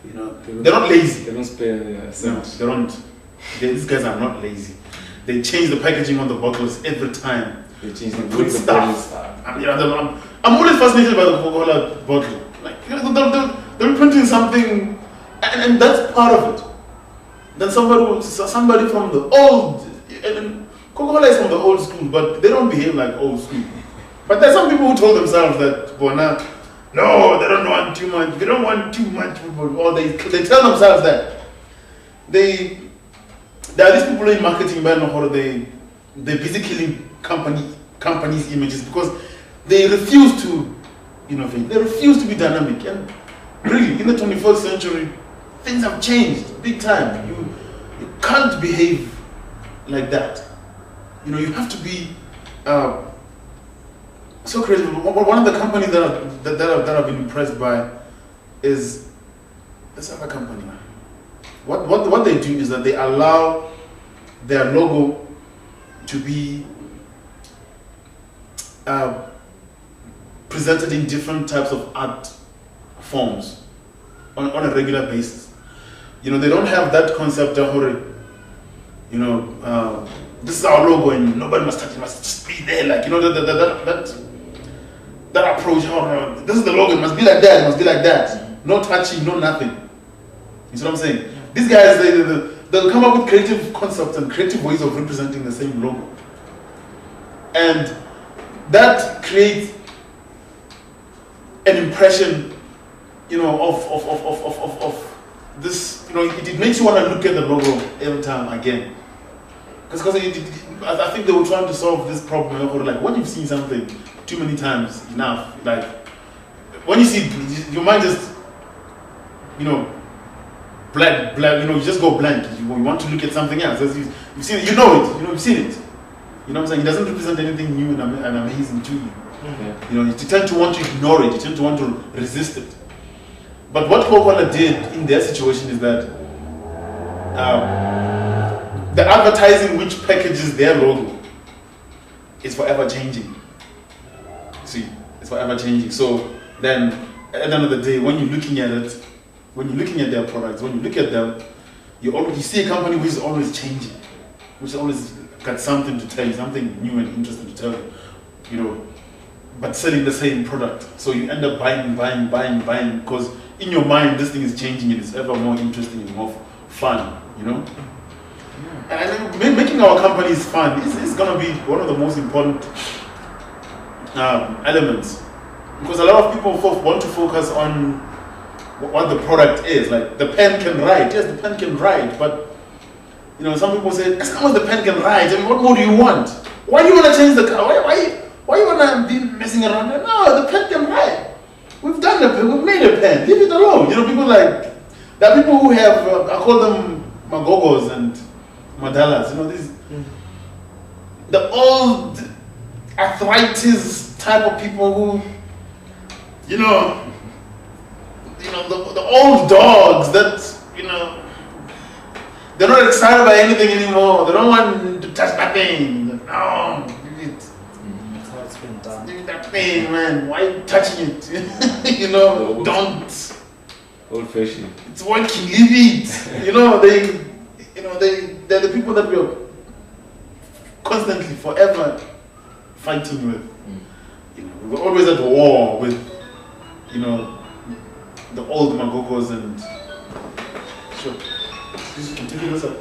You know, they're not lazy. They don't spare their cents. No, they don't. These guys are not lazy. They change the packaging on the bottles every time. They change the put stuff. I'm always fascinated by the Coca-Cola bottle. Like, you know, they're printing something, and that's part of it. Then somebody from the old, and Coca-Cola is from the old school, but they don't behave like old school. But there's some people who told themselves that, Bona, no, they don't want too much. They don't want too much, or they tell themselves that. There are these people in marketing, they're busy killing companies' images because they refuse to innovate. They refuse to be dynamic. And really, in the 21st century, things have changed big time. You can't behave like that. You know, you have to be so creative. One of the companies that I've been impressed by is this other company. What they do is that they allow their logo to be presented in different types of art forms on a regular basis. You know, they don't have that concept of, you know, this is our logo and nobody must touch it, must just be there. Like, you know, that approach, oh, this is the logo, it must be like that, it must be like that. No touching, no nothing. You see what I'm saying? These guys, they'll come up with creative concepts and creative ways of representing the same logo. And that creates an impression, you know, of this, you know, it makes you want to look at the logo every time again. Because I think they were trying to solve this problem. Like, when you've seen something too many times enough, like, when you see it, your mind just, you know, blank, you know, you just go blank. You want to look at something else. You've seen it, you know it, you know, you've seen it. You know what I'm saying? It doesn't represent anything new and amazing to you. Mm-hmm. You know, you tend to want to ignore it, you tend to want to resist it. But what Coca-Cola did in their situation is that the advertising which packages their logo is forever changing. See, it's forever changing. So then, at the end of the day, when you're looking at it, when you're looking at their products, when you look at them, you see a company which is always changing, which always got something to tell you, something new and interesting to tell you, you know, but selling the same product. So you end up buying, because in your mind, this thing is changing and it's ever more interesting and more fun, you know? And I think making our companies fun is going to be one of the most important elements, because a lot of people want to focus on what the product is. Like, the pen can write. Yes, the pen can write, but you know, some people say, as long as the pen can write, I mean, what more do you want? Why do you want to change the color? Why you want to be messing around? No, the pen can write. We've done the pen. We've made a pen. Leave it alone. You know, people like, there are people who have, I call them magogos and madalas. You know, these, the old arthritis type of people who, you know, the old dogs that, you know, they're not excited by anything anymore. They don't want to touch nothing. No, leave it. That's how it's been done. Leave that thing, man. Why are you touching it? You know, don't. Old fashioned. It's working. Leave it. You know, they're the people that we are constantly, forever fighting with. You know, we're always at war with, you know, the old magogos and sure. Continue this up.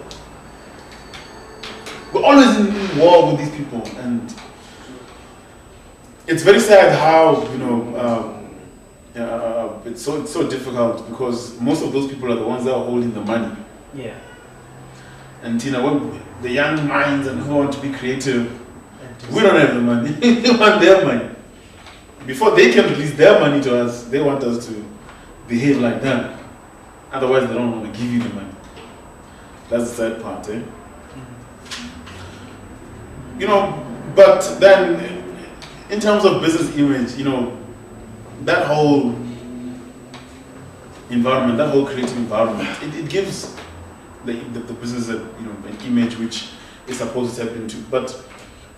We're always in war with these people, and it's very sad how, you know, it's so difficult, because most of those people are the ones that are holding the money. Yeah. And you know, the young minds and who want to be creative, we don't have the money. We want their money. Before they can release their money to us, they want us to behave like them. Otherwise, they don't want to give you the money. That's the sad part, eh? But then in terms of business image, that whole environment, that whole creative environment, it gives the business an image which is supposed to tap into. But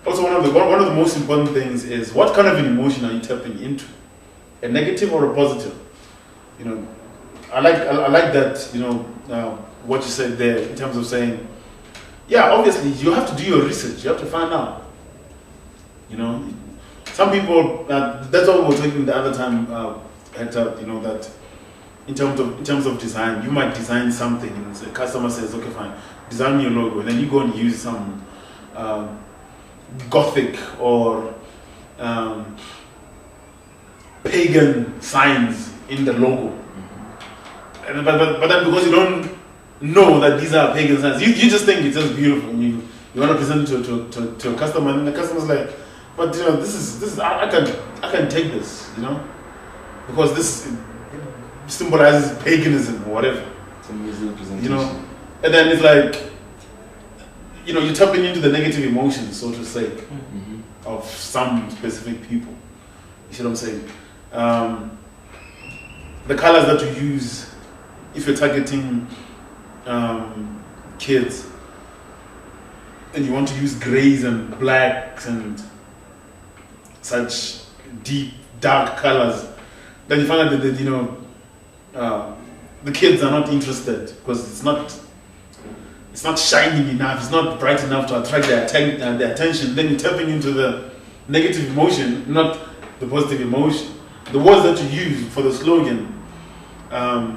also one of the most important things is what kind of an emotion are you tapping into? A negative or a positive? I like that, what you said there in terms of saying, yeah, obviously you have to do your research, you have to find out. Some people, that's what we were talking the other time, that in terms of design, you might design something and the customer says, okay, fine, design me your logo, and then you go and use some Gothic or pagan signs in the logo. But then because you don't know that these are pagan signs, you just think it's just beautiful. And you want to present it to a customer, and the customer's like, but this is I can take this, because this symbolizes paganism or whatever. Some misrepresentation. And then it's like, you're tapping into the negative emotions, so to say, of some specific people. You see what I'm saying? The colors that you use, if you're targeting kids, and you want to use grays and blacks and such deep, dark colors, then you find out that the kids are not interested because it's not shining enough, it's not bright enough to attract their attention. Then you're tapping into the negative emotion, not the positive emotion. The words that you use for the slogan, the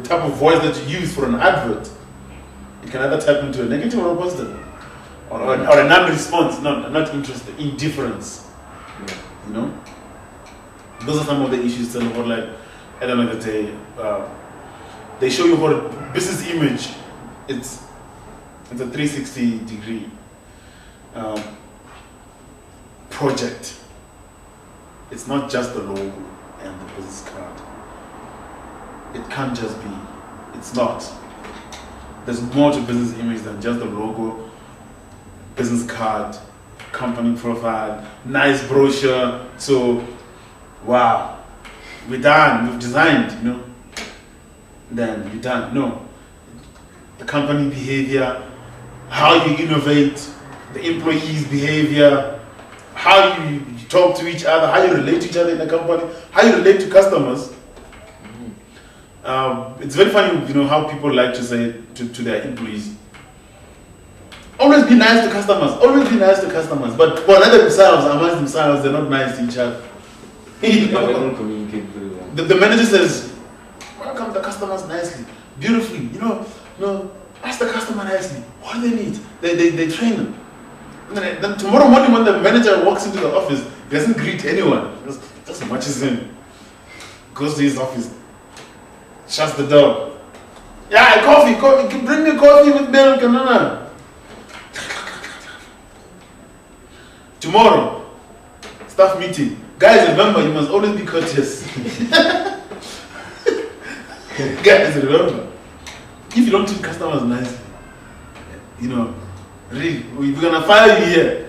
type of voice that you use for an advert, it can either tap into a negative or a positive, or a non-response, not interested, indifference. Those are some of the issues that are like, at the end of the day, they show you what a business image. It's a 360 degree project. It's not just the logo and the business card. It can't just be. It's not. There's more to business image than just the logo, business card, company profile, nice brochure. So, wow, we're done. We've designed, Then we're done. No. The company behavior, how you innovate, the employees' behavior, how you talk to each other, how you relate to each other in the company, how you relate to customers. It's very funny, how people like to say to their employees, always be nice to customers, always be nice to customers. But for themselves, amongst themselves, they're not nice to each other. They don't communicate very well. The manager says, welcome the customers nicely, beautifully, ask the customer nicely. What do they need? They train them. And then tomorrow morning when the manager walks into the office, he doesn't greet anyone. Just marches in, goes to his office, shuts the door. Yeah, coffee, bring me coffee with milk. No. Tomorrow, staff meeting. Guys, remember, you must always be courteous. Guys, remember, if you don't treat customers nicely, really, we're gonna fire you here.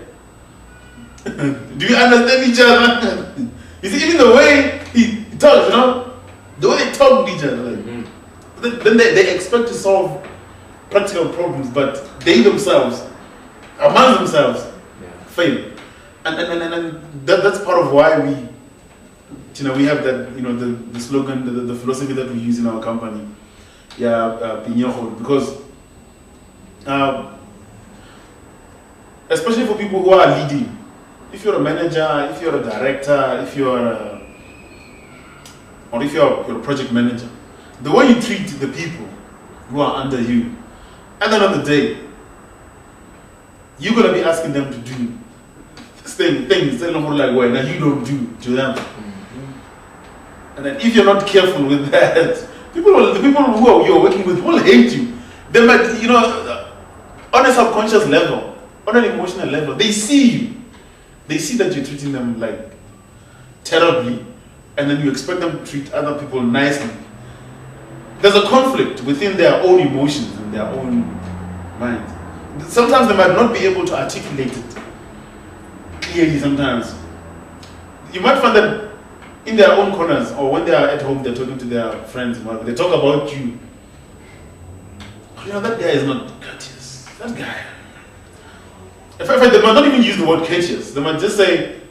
Do you understand each other? You see, even the way he talks, the way they talk to each other, then they expect to solve practical problems, but they themselves, among themselves, fail. And that's part of why we have that, the slogan, the philosophy that we use in our company, because especially for people who are leading, if you're a manager, if you're a director, if you're a project manager, the way you treat the people who are under you, at the end of the day, you're gonna be asking them to do things like what now you don't do to them. And then if you're not careful with that, the people who you're working with will hate you. They might, on a subconscious level, on an emotional level, they see you. They see that you're treating them like terribly, and then you expect them to treat other people nicely. There's a conflict within their own emotions and their own minds. sometimes they might not be able to articulate it clearly. Sometimes you might find that in their own corners, or when they are at home, they're talking to their friends, they talk about you. That guy is not courteous. That guy. In fact, they might not even use the word courteous. They might just say,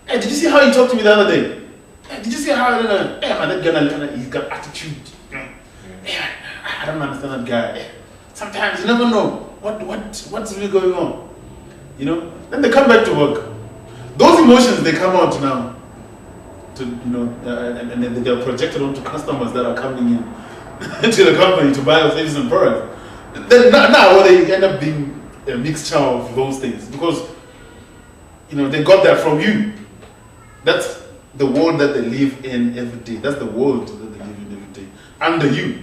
"Hey, did you see how he talked to me the other day? Hey, did you see how that guy, he's got attitude. Hey, I don't understand that guy. Sometimes you never know what's really going on. Then they come back to work. Those emotions, they come out now. And they're projected onto customers that are coming in to the company to buy our services and products. Then now they end up being a mixture of those things because they got that from you. That's the world that they live in every day. That's the world that they live in every day under you.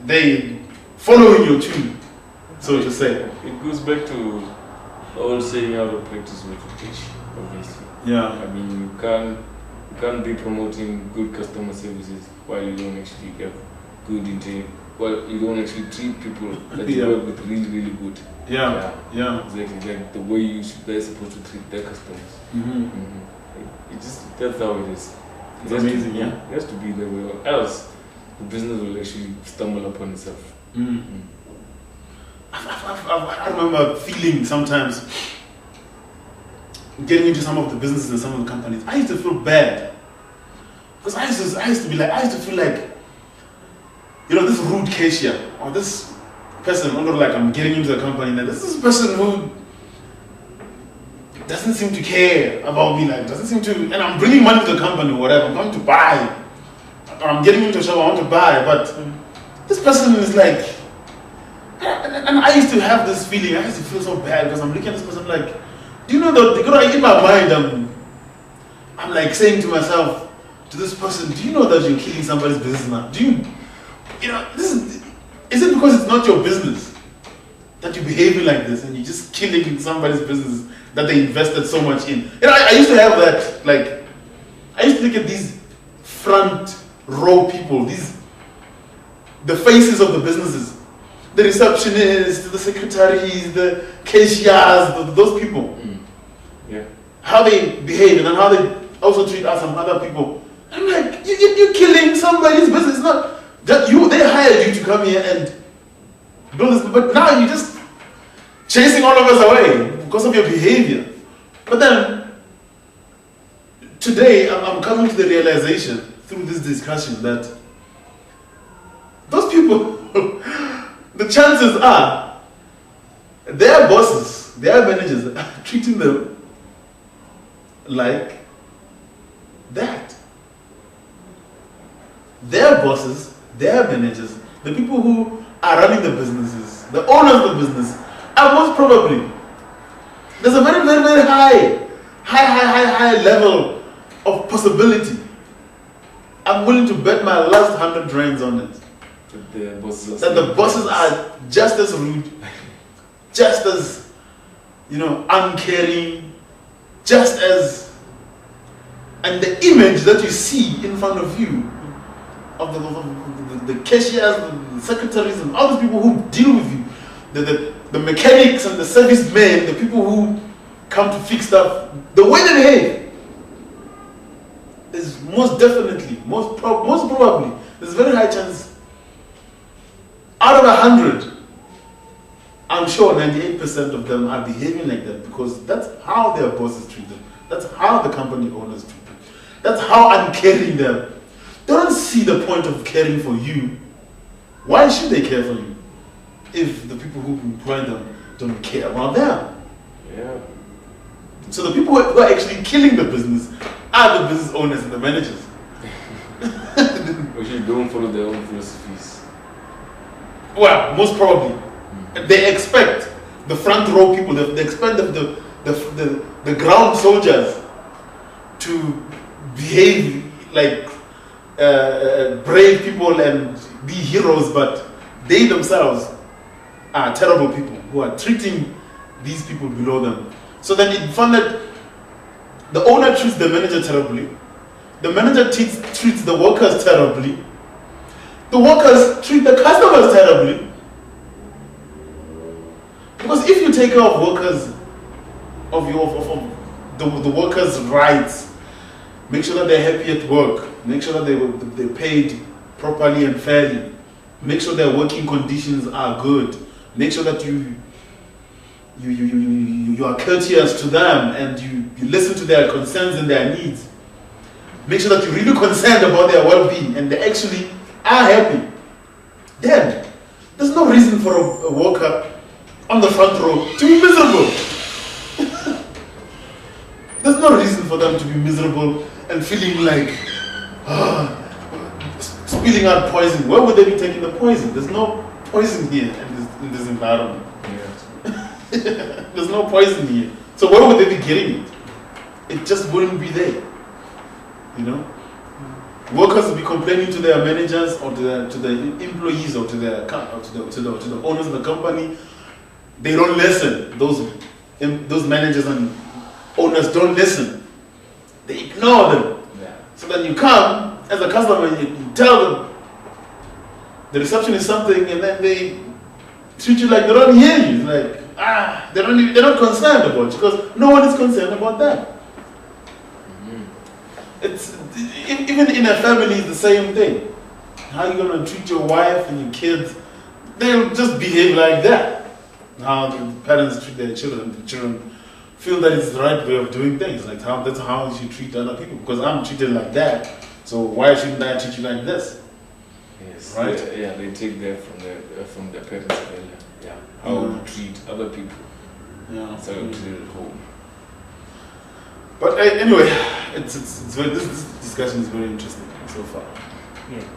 They following your tune, so to say. It goes back to the old saying, "Out of practice what you teach." Obviously. Yeah. I mean, you can't be promoting good customer services while you don't actually have good intent. Well, you don't actually treat people that you work with really, really good. Yeah. Exactly. Like the way they're supposed to treat their customers. That's how it is. It's amazing, It has to be that way, or else the business will actually stumble upon itself. I remember feeling sometimes getting into some of the businesses and some of the companies. I used to feel bad because I used to feel like, this rude cashier or this person, like I'm getting into the company, and this is a person who doesn't seem to care about me, and I'm bringing money to the company, whatever. I'm going to buy. I'm getting into a shop, I want to buy, but this person is like, and I used to have this feeling. I used to feel so bad because I'm looking at this person like, do you know that in my mind I'm like saying to myself, to this person, do you know that you're killing somebody's business now? Do you is it because it's not your business that you're behaving like this and you're just killing somebody's business that they invested so much in? I used to have that, like, I used to look at these front row people, the faces of the businesses, the receptionists, the secretaries, the cashiers, those people. How they behave and then how they also treat us and other people. I'm like, you're killing somebody's business. It's not that they hired you to come here and build this, but now you're just chasing all of us away because of your behavior. But then today I'm coming to the realization through this discussion that those people, the chances are their bosses, their managers are treating them like that. Their bosses, their managers, the people who are running the businesses, the owners of the business, are most probably, there's a very, very, very high level of possibility. I'm willing to bet my last 100 rands on it. That the bosses are just as rude, just as, uncaring, just as, and the image that you see in front of you of the cashiers, the secretaries, and all those people who deal with you, the mechanics and the servicemen, the people who come to fix stuff, the way they behave is most definitely, most probably, there's a very high chance, out of 100, I'm sure 98% of them are behaving like that because that's how their bosses treat them. That's how the company owners treat them. That's how uncaring they are. They don't see the point of caring for you. Why should they care for you if the people who employ them don't care about them? Yeah. So the people who are actually killing the business are the business owners and the managers. Actually don't follow their own philosophies. Well, most probably. They expect the front row people, they expect the ground soldiers to behave like brave people and be heroes, but they themselves are terrible people who are treating these people below them. So then it found that the owner treats the manager terribly, the manager treats the workers terribly, the workers treat the customers terribly, Because if you take care of workers, of the workers' rights, make sure that they're happy at work, make sure that they're paid properly and fairly, make sure their working conditions are good, make sure that you are courteous to them and you listen to their concerns and their needs. Make sure that you're really concerned about their well-being and they actually are happy. Then, there's no reason for a worker on the front row to be miserable. There's no reason for them to be miserable and feeling like spilling out poison. Where would they be taking the poison? There's no poison here in this environment. Yeah. There's no poison here. So where would they be getting it? It just wouldn't be there. You know? Workers will be complaining to their managers or to the employees or to the owners of the company. They don't listen. Those managers and owners don't listen. They ignore them. Yeah. So then you come as a customer and you tell them the reception is something, and then they treat you like they don't hear you. It's like they're not concerned about you because no one is concerned about them. It's even in a family, it's the same thing. How are you going to treat your wife and your kids? They'll just behave like that. How the parents treat their children. The children feel that it's the right way of doing things. Like that's how you should treat other people. Because I'm treated like that, so why shouldn't I treat you like this? Yes. Right? They take that from their parents earlier. Yeah. How to treat other people. Yeah. So to treat it at home. But anyway, it's this discussion is very interesting so far. Yeah.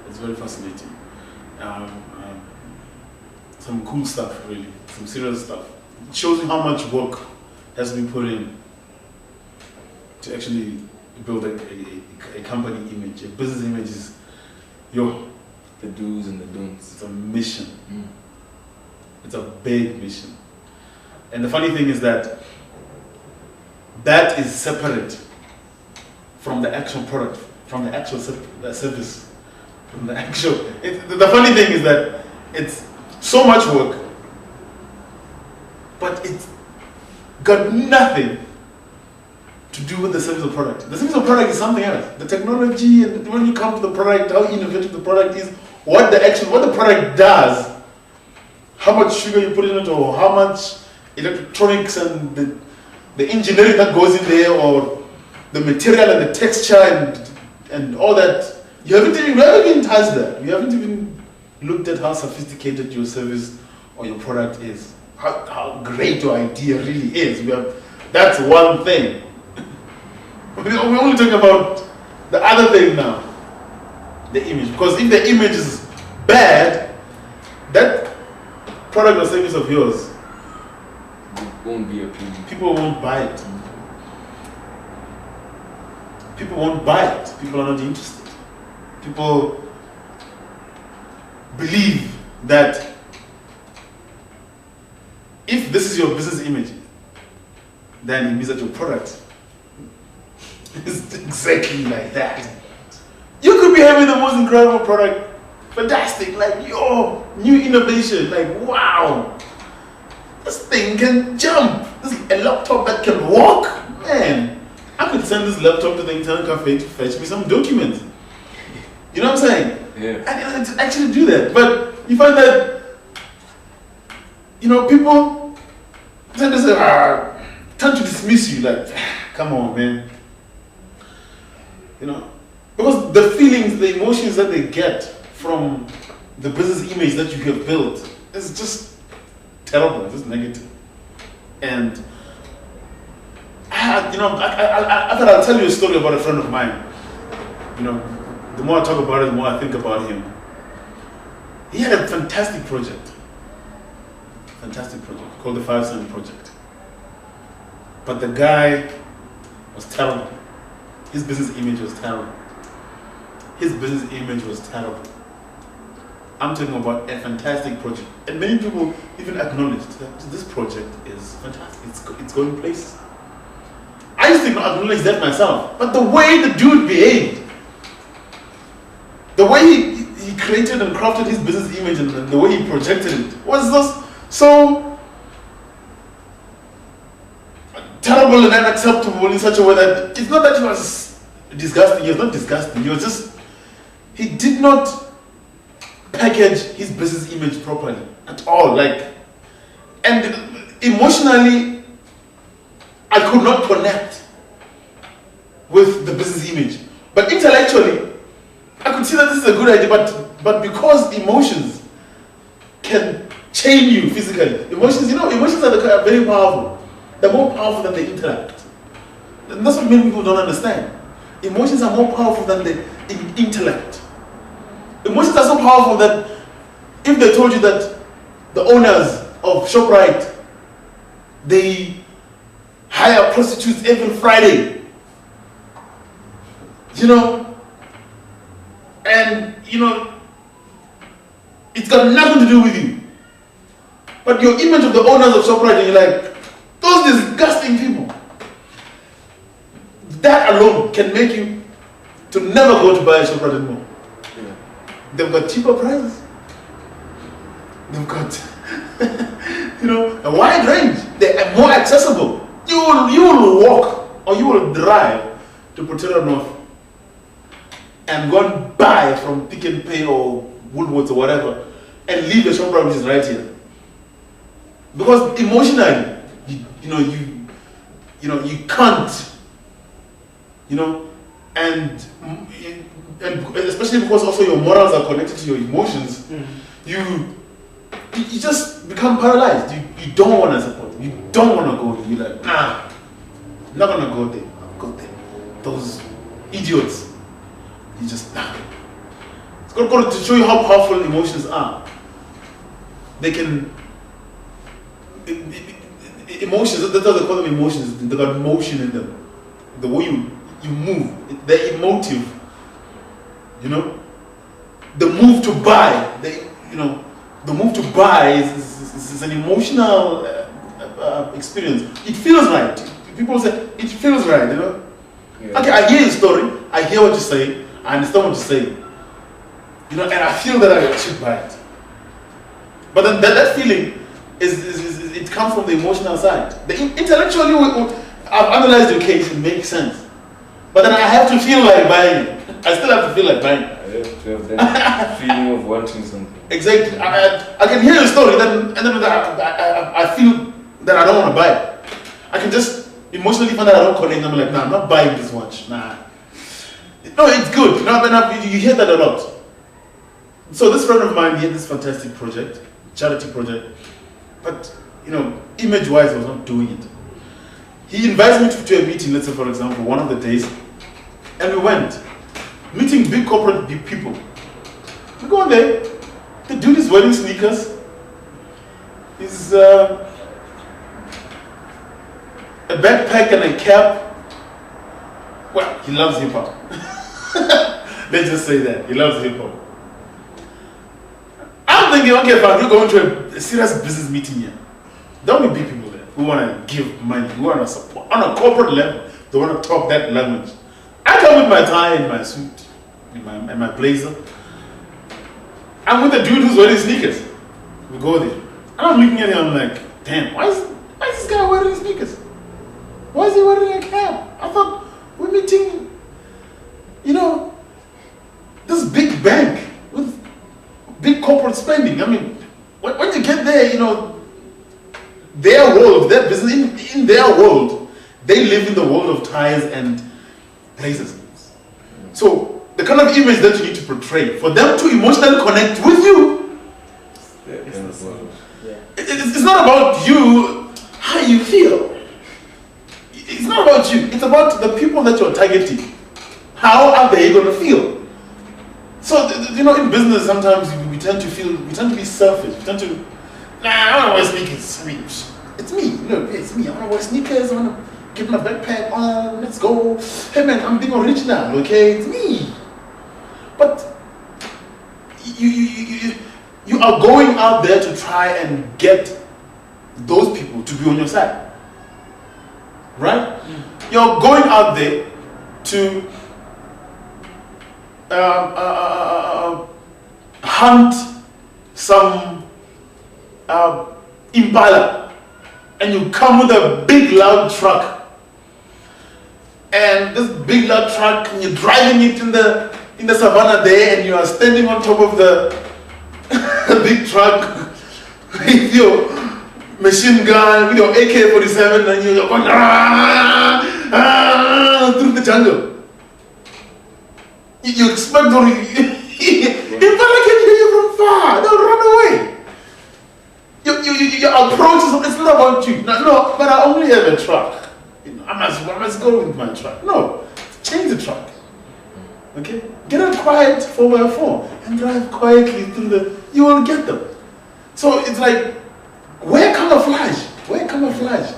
It's very fascinating. Some cool stuff, really. Some serious stuff. It shows you how much work has been put in to actually build a company image. A business image is the do's and the don'ts. It's a mission. It's a big mission. And the funny thing is that is separate from the actual product, from the actual service, from the actual. The funny thing is that it's so much work, but it's got nothing to do with the service or product. The service or product is something else. The technology, and when you come to the product, how innovative the product is, what the product does, how much sugar you put in it, or how much electronics and the engineering that goes in there, or the material and the texture and all that. You haven't even touched that. You haven't even looked at how sophisticated your service or your product is. How great your idea really is. That's one thing. We're only talking about the other thing now. The image. Because if the image is bad, that product or service of yours won't be appealing. People won't buy it. People won't buy it. People are not interested. People believe that if this is your business image, then it means that your product is exactly like that. You could be having the most incredible product, fantastic, like new innovation, like wow, this thing can jump. This is a laptop that can walk, man. I could send this laptop to the internet cafe to fetch me some documents. You know what I'm saying? Yeah. And to actually do that, but you find that people tend to dismiss you, like, come on, man. Because the feelings, the emotions that they get from the business image that you have built is just terrible, it's just negative. And I thought I'll tell you a story about a friend of mine. The more I talk about it, the more I think about him. He had a fantastic project called the 5 Cent Project. But the guy was terrible. His business image was terrible. I'm talking about a fantastic project. And many people even acknowledged that this project is fantastic. It's going places. I used to acknowledge that myself. But the way the dude behaved, the way he created and crafted his business image and the way he projected it was just so intolerable and unacceptable in such a way that it's not that he was disgusting. He was not disgusting. He did not package his business image properly at all. And emotionally, I could not connect with the business image. But intellectually, I could see that this is a good idea, but because emotions can chain you physically. Emotions are very powerful. They're more powerful than the intellect. And that's what many people don't understand. Emotions are more powerful than the intellect. Emotions are so powerful that if they told you that the owners of ShopRite, they hire prostitutes every Friday, and it's got nothing to do with you. But your image of the owners of ShopRite, and you're like, those disgusting people. That alone can make you to never go to buy a ShopRite anymore. Yeah. They've got cheaper prices. They've got a wide range. They are more accessible. You will walk or you will drive to Pretoria North and go and buy from Pick n Pay or Woolworths or whatever and leave the ShopRite which is right here. Because emotionally, you can't, and especially because also your morals are connected to your emotions, you just become paralyzed. You don't want to support. You don't want to go there. You're like, nah, I'm not gonna go there. I'll go there. Those idiots. You just nah. It's got to show you how powerful emotions are. They can. Emotions, that's what they call them emotions. They got motion in them. The way you move, they're emotive. The move to buy, the move to buy is an emotional experience. It feels right. People say it feels right. Yeah. Okay, I hear your story. I hear what you say. I understand what you say. And I feel that I should buy it. But then that feeling it comes from the emotional side. Intellectually, I've analyzed your case, it makes sense. But then I have to feel like buying it. I still have to feel like buying it. I have to have that feeling of wanting something. Exactly. I can hear your story, and then I feel that I don't want to buy it. I can just emotionally find that I don't connect. I'm like, nah, I'm not buying this watch. Nah. No, it's good. You hear that a lot. So this friend of mine, he had this fantastic project, charity project. But, image-wise, I was not doing it. He invites me to a meeting, let's say, for example, one of the days, and we went, meeting big corporate people. We go there, the dude is wearing sneakers. He's a backpack and a cap. Well, he loves hip-hop. Let's just say that. He loves hip-hop. I'm thinking, okay, fine, we're going to a serious business meeting here. There will be big people there who want to give money, who want to support. On a corporate level, they want to talk that language. I come with my tie and my suit and my blazer. I'm with the dude who's wearing sneakers. We go there. And I'm looking at him, I'm like, damn, why is this guy wearing sneakers? Why is he wearing a cap? I thought we're meeting, this big bank with big corporate spending. I mean, when you get there, their world, their business, in their world, they live in the world of ties and blazers. So the kind of image that you need to portray for them to emotionally connect with you, it's not about you, how you feel. It's not about you. It's about the people that you're targeting. How are they going to feel? So, in business, sometimes we tend to be selfish. We tend to, I want to wear sneakers. I mean, it's me. It's me. I want to wear sneakers. I want to get my backpack on. Let's go. Hey, man, I'm being original, okay? It's me. But you are going out there to try and get those people to be on your side. Right? You're going out there to hunt some impala, and you come with a big loud truck and this big lug truck, and you're driving it in the savannah there, and you are standing on top of the big truck with your machine gun, with your AK-47, and you're going through the jungle. You expect to if I can hear you from far, they'll run away. Your approach is, it's not about you. No, but I only have a truck. I must go with my truck. No, change the truck. Okay? Get a quiet 4x4 and drive quietly through you will get them. So it's like, wear camouflage. Wear camouflage.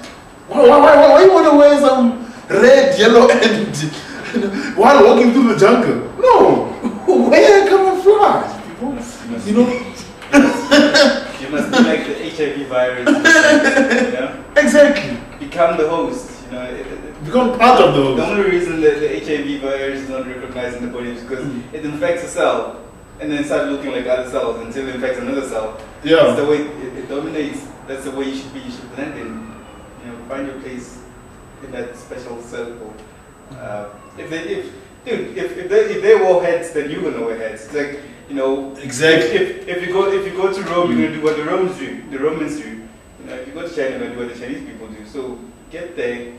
Why you want to wear some red, yellow, and while walking through the jungle? No, wear camouflage, people. You know? You must be like the HIV virus. You know? Exactly. Become the host. You know, become part of the host. The only reason that the HIV virus is not recognized in the body is because it infects a cell and then starts looking like other cells until it infects another cell. Yeah. That's the way it dominates. That's the way you should be. You should blend in. You know, find your place in that special circle. If they wore heads, then you're gonna wear heads. It's like, you know, exactly. If you go to Rome, you're gonna do what the Romans do. You know, if you go to China, you're gonna do what the Chinese people do. So get there.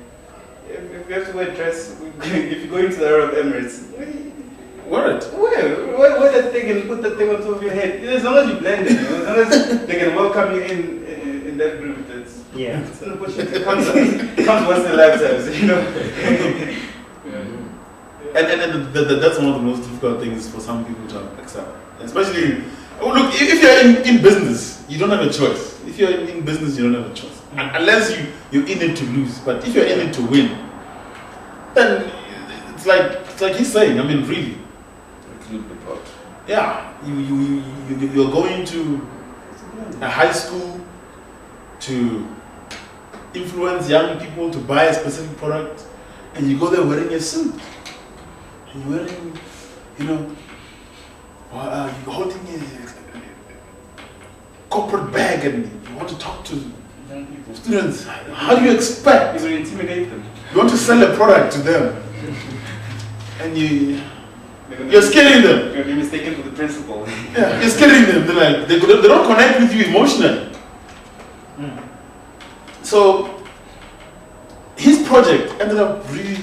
If you have to wear a dress, if you go into the Arab Emirates, wear it. Wear that thing and put that thing on top of your head. As long as you blend it, you know, as long as they can welcome you in that group. It's an opportunity. It comes once in a lifetime, you know. And that's one of the most difficult things for some people to accept. Especially, look, if you're in business, you don't have a choice. If you're in business, you don't have a choice. Unless you're in it to lose. But if you're in it to win, then it's like he's saying, I mean, really. Yeah, you're going to a high school to influence young people to buy a specific product, and you go there wearing a suit. And you're wearing, you know, you're holding a corporate bag and you want to talk to students. How do you expect? You will intimidate them. You want to sell a product to them, and you're scaring them. You're going to be mistaken for the principal. Yeah, you're scaring them. They're like, they don't connect with you emotionally. So his project ended up really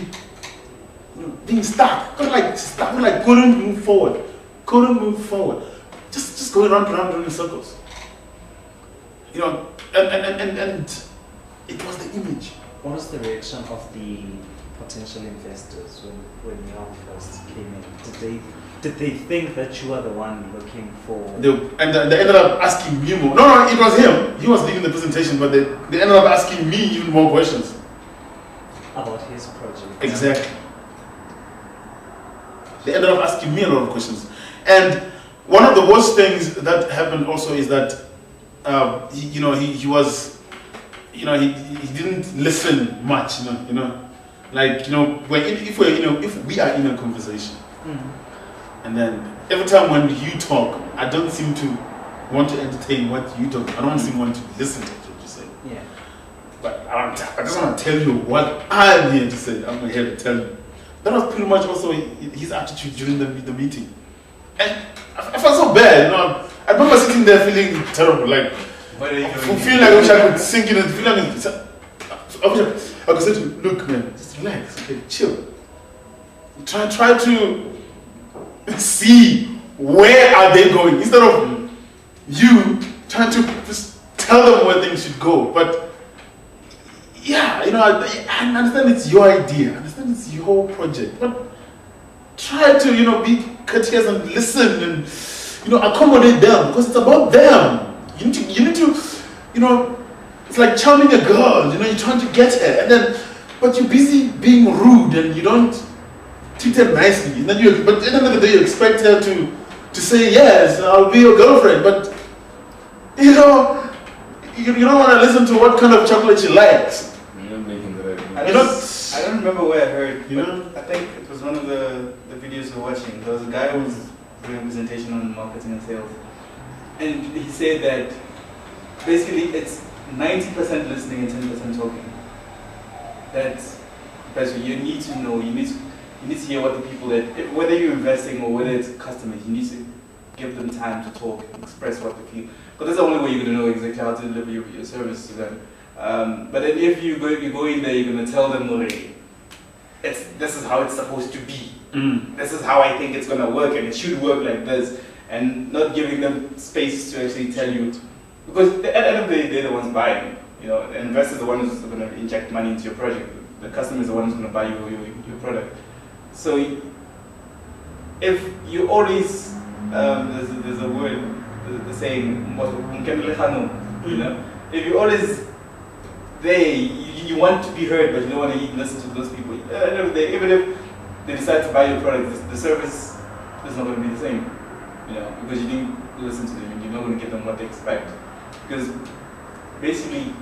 being stuck. Couldn't move forward. Just going round in circles. You know, and it was the image. What was the reaction of the potential investors when you first came in? Did they think that you were the one looking for? They ended up asking me more. No, it was him. He was leading the presentation, but they ended up asking me even more questions about his project. Exactly. They ended up asking me a lot of questions, and one of the worst things that happened also is that he was, he didn't listen much. If we are in a conversation. And then every time when you talk, I don't seem to want to entertain what you talk. I don't seem to want to listen to what you say. Yeah. But I just want to tell you what I'm here to say. I'm here to tell you. That was pretty much also his attitude during the meeting. And I felt so bad, I remember sitting there feeling terrible, like feeling like I wish I could sink in and feel like I could say to him, look man, just relax, okay, chill. Try to see where are they going instead of you trying to just tell them where things should go. But yeah, I understand it's your idea, I understand it's your project, but try to be courteous and listen and accommodate them, because it's about them. You need to it's like charming a girl, you're trying to get her, but you're busy being rude and you don't treat her nicely, and then but at the end of the day you expect her to say yes, I'll be your girlfriend, but you don't want to listen to what kind of chocolate she likes. You're not making the right move. I don't remember where I heard, but I think it was one of the videos we were watching. There was a guy who was doing a presentation on marketing and sales, and he said that basically it's 90% listening and 10% talking. That That's what you need to know. You need to hear what the people that, whether you're investing or whether it's customers, you need to give them time to talk, express what they feel. Because that's the only way you're going to know exactly how to deliver your service to them. But then if you go in there, you're going to tell them already, this is how it's supposed to be. This is how I think it's going to work, and it should work like this. And not giving them space to actually tell you. Because at the end of the day, they're the ones buying. You know, the investor is the one who's going to inject money into your project. The customer is the one who's going to buy your product. So if you always, there's a word, the saying, you know, if you always there, you want to be heard, but you don't want to even listen to those people. At the end of the day, even if they decide to buy your product, the service is not going to be the same. You know, because you didn't listen to them, and you're not going to give them what they expect. Because basically,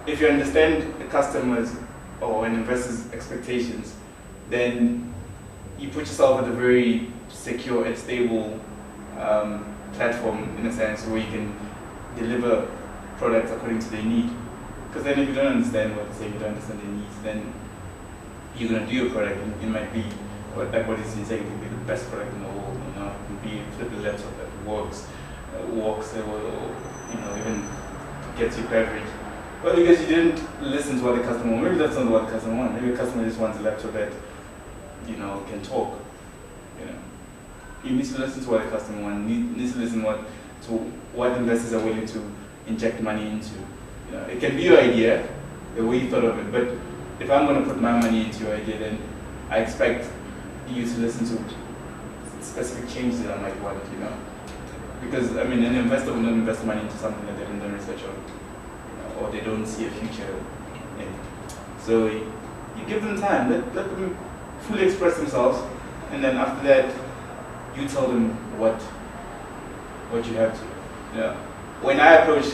if you understand the customers or an investor's expectations, then you put yourself at a very secure and stable platform, in a sense, where you can deliver products according to their need. Because then if you don't understand what they're saying, you don't understand their needs, then you're going to do your product, and it might be, like what he's saying, it could be the best product in the world. You know, it could be flip the laptop that works, walks, or you know, even gets you beverage. But because you didn't listen to what the customer wants, maybe that's not what the customer wants. Maybe the customer just wants a laptop that, you know, can talk. You know, you need to listen to what the customer wants. You need to listen to what investors are willing to inject money into. You know, it can be your idea, the way you thought of it. But if I'm going to put my money into your idea, then I expect you to listen to specific changes that I might want, you know. Because, I mean, an investor will not invest money into something that they haven't done research on, you know, or they don't see a future in. So you give them time, let them fully express themselves, and then after that, you tell them what you have to. You know. When I approach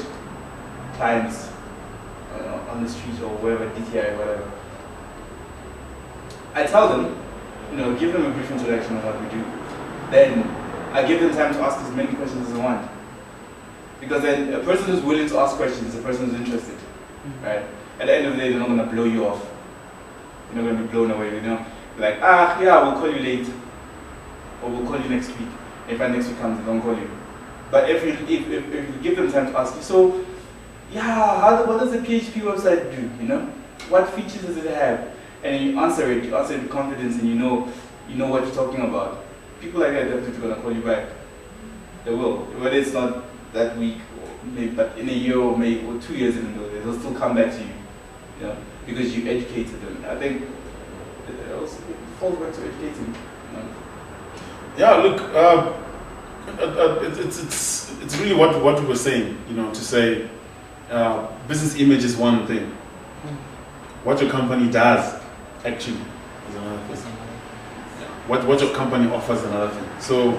clients on the street or wherever, DTI, whatever, I tell them, you know, give them a brief introduction of what we do. Then I give them time to ask as many questions as they want. Because then a person who's willing to ask questions is a person who's interested, right? At the end of the day, they're not going to blow you off. You're not going to be blown away, you know? Like, yeah, we'll call you late, or we'll call you next week. If next week comes, they don't call you. But if you give them time to ask you, so, yeah, what does the PHP website do, you know? What features does it have? And you answer it with confidence, and you know what you're talking about. People like that are definitely going to call you back. They will. Whether it's not that week, or maybe, but in a year or maybe or 2 years in they'll still come back to you, you know, because you educated them. I think it also falls back to educating. You know? Yeah, look, it's really what we were saying, you know, to say business image is one thing. What your company does actually is another thing. What your company offers is another thing. So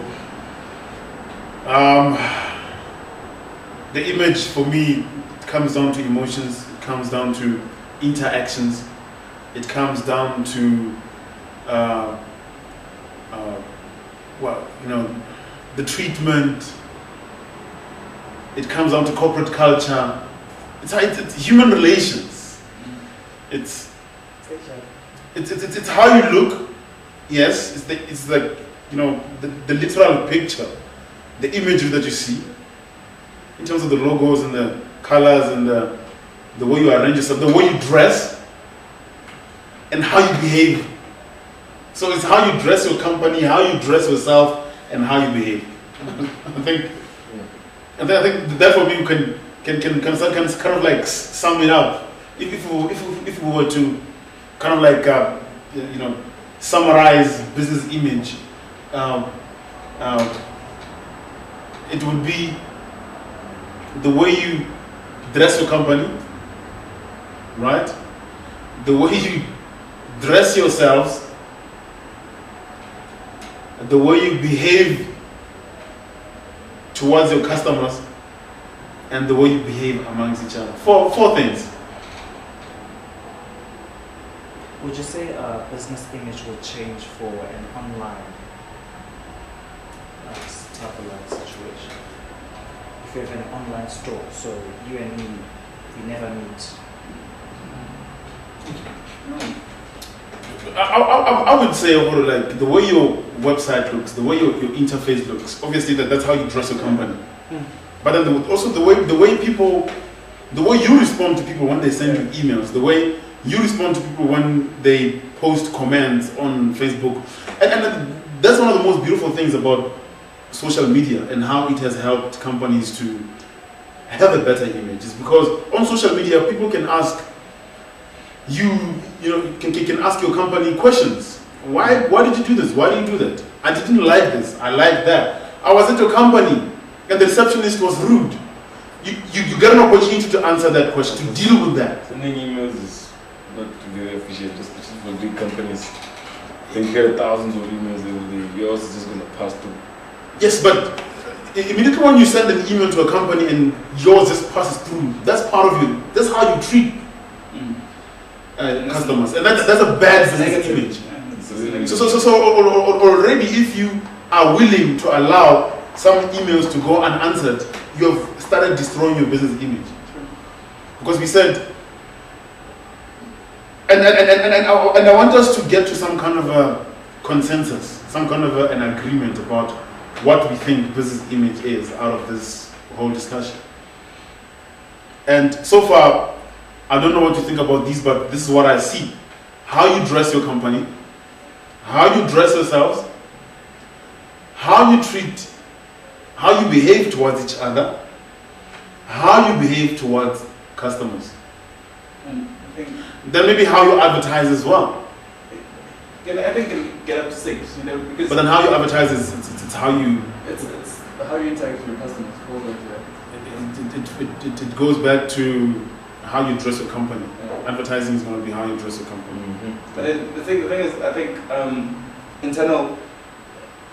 the image for me comes down to emotions, it comes down to interactions, it comes down to the treatment, it comes down to corporate culture, it's human relations. It's how you look. Yes, it's like, you know, the literal picture, the imagery that you see, in terms of the logos and the colors and the way you arrange yourself, the way you dress, and how you behave. So it's how you dress your company, how you dress yourself, and how you behave. I think that for me can kind of like sum it up. If we were to kind of like you know, summarize business image, it would be the way you dress your company, right? The way you dress yourselves, the way you behave towards your customers, and the way you behave amongst each other. Four things. Would you say a business image will change for an online type of like situation? If you have an online store, so you and me, we never meet. I would say, like the way your website looks, the way your interface looks. Obviously, that's how you dress your company. But then also the way you respond to people when they send you emails, the way you respond to people when they post comments on Facebook, and that's one of the most beautiful things about social media and how it has helped companies to have a better image. Is because on social media, people can ask can ask your company questions. Why did you do this? Why did you do that? I didn't like this. I like that. I was at your company and the receptionist was rude. You get an opportunity to answer that question, to deal with that. Sending emails is not very efficient, especially for big companies. They get thousands of emails every day. Yours is just going to pass through. Yes, but immediately when you send an email to a company and yours just passes through, that's part of you. That's how you treat customers, and that's a bad business image. So already, if you are willing to allow some emails to go unanswered, you have started destroying your business image. Because we said, and I want us to get to some kind of a consensus, some kind of an agreement about what we think business image is out of this whole discussion. And so far, I don't know what you think about these, but this is what I see. How you dress your company, how you dress yourselves, how you treat, how you behave towards each other, how you behave towards customers. Then maybe how you advertise as well. I think it can get up to 6, because. But then how you advertise is it's how you. It's how you interact with your customers. It goes back to how you dress your company. Advertising is going to be how you dress your company. But the thing is, I think internal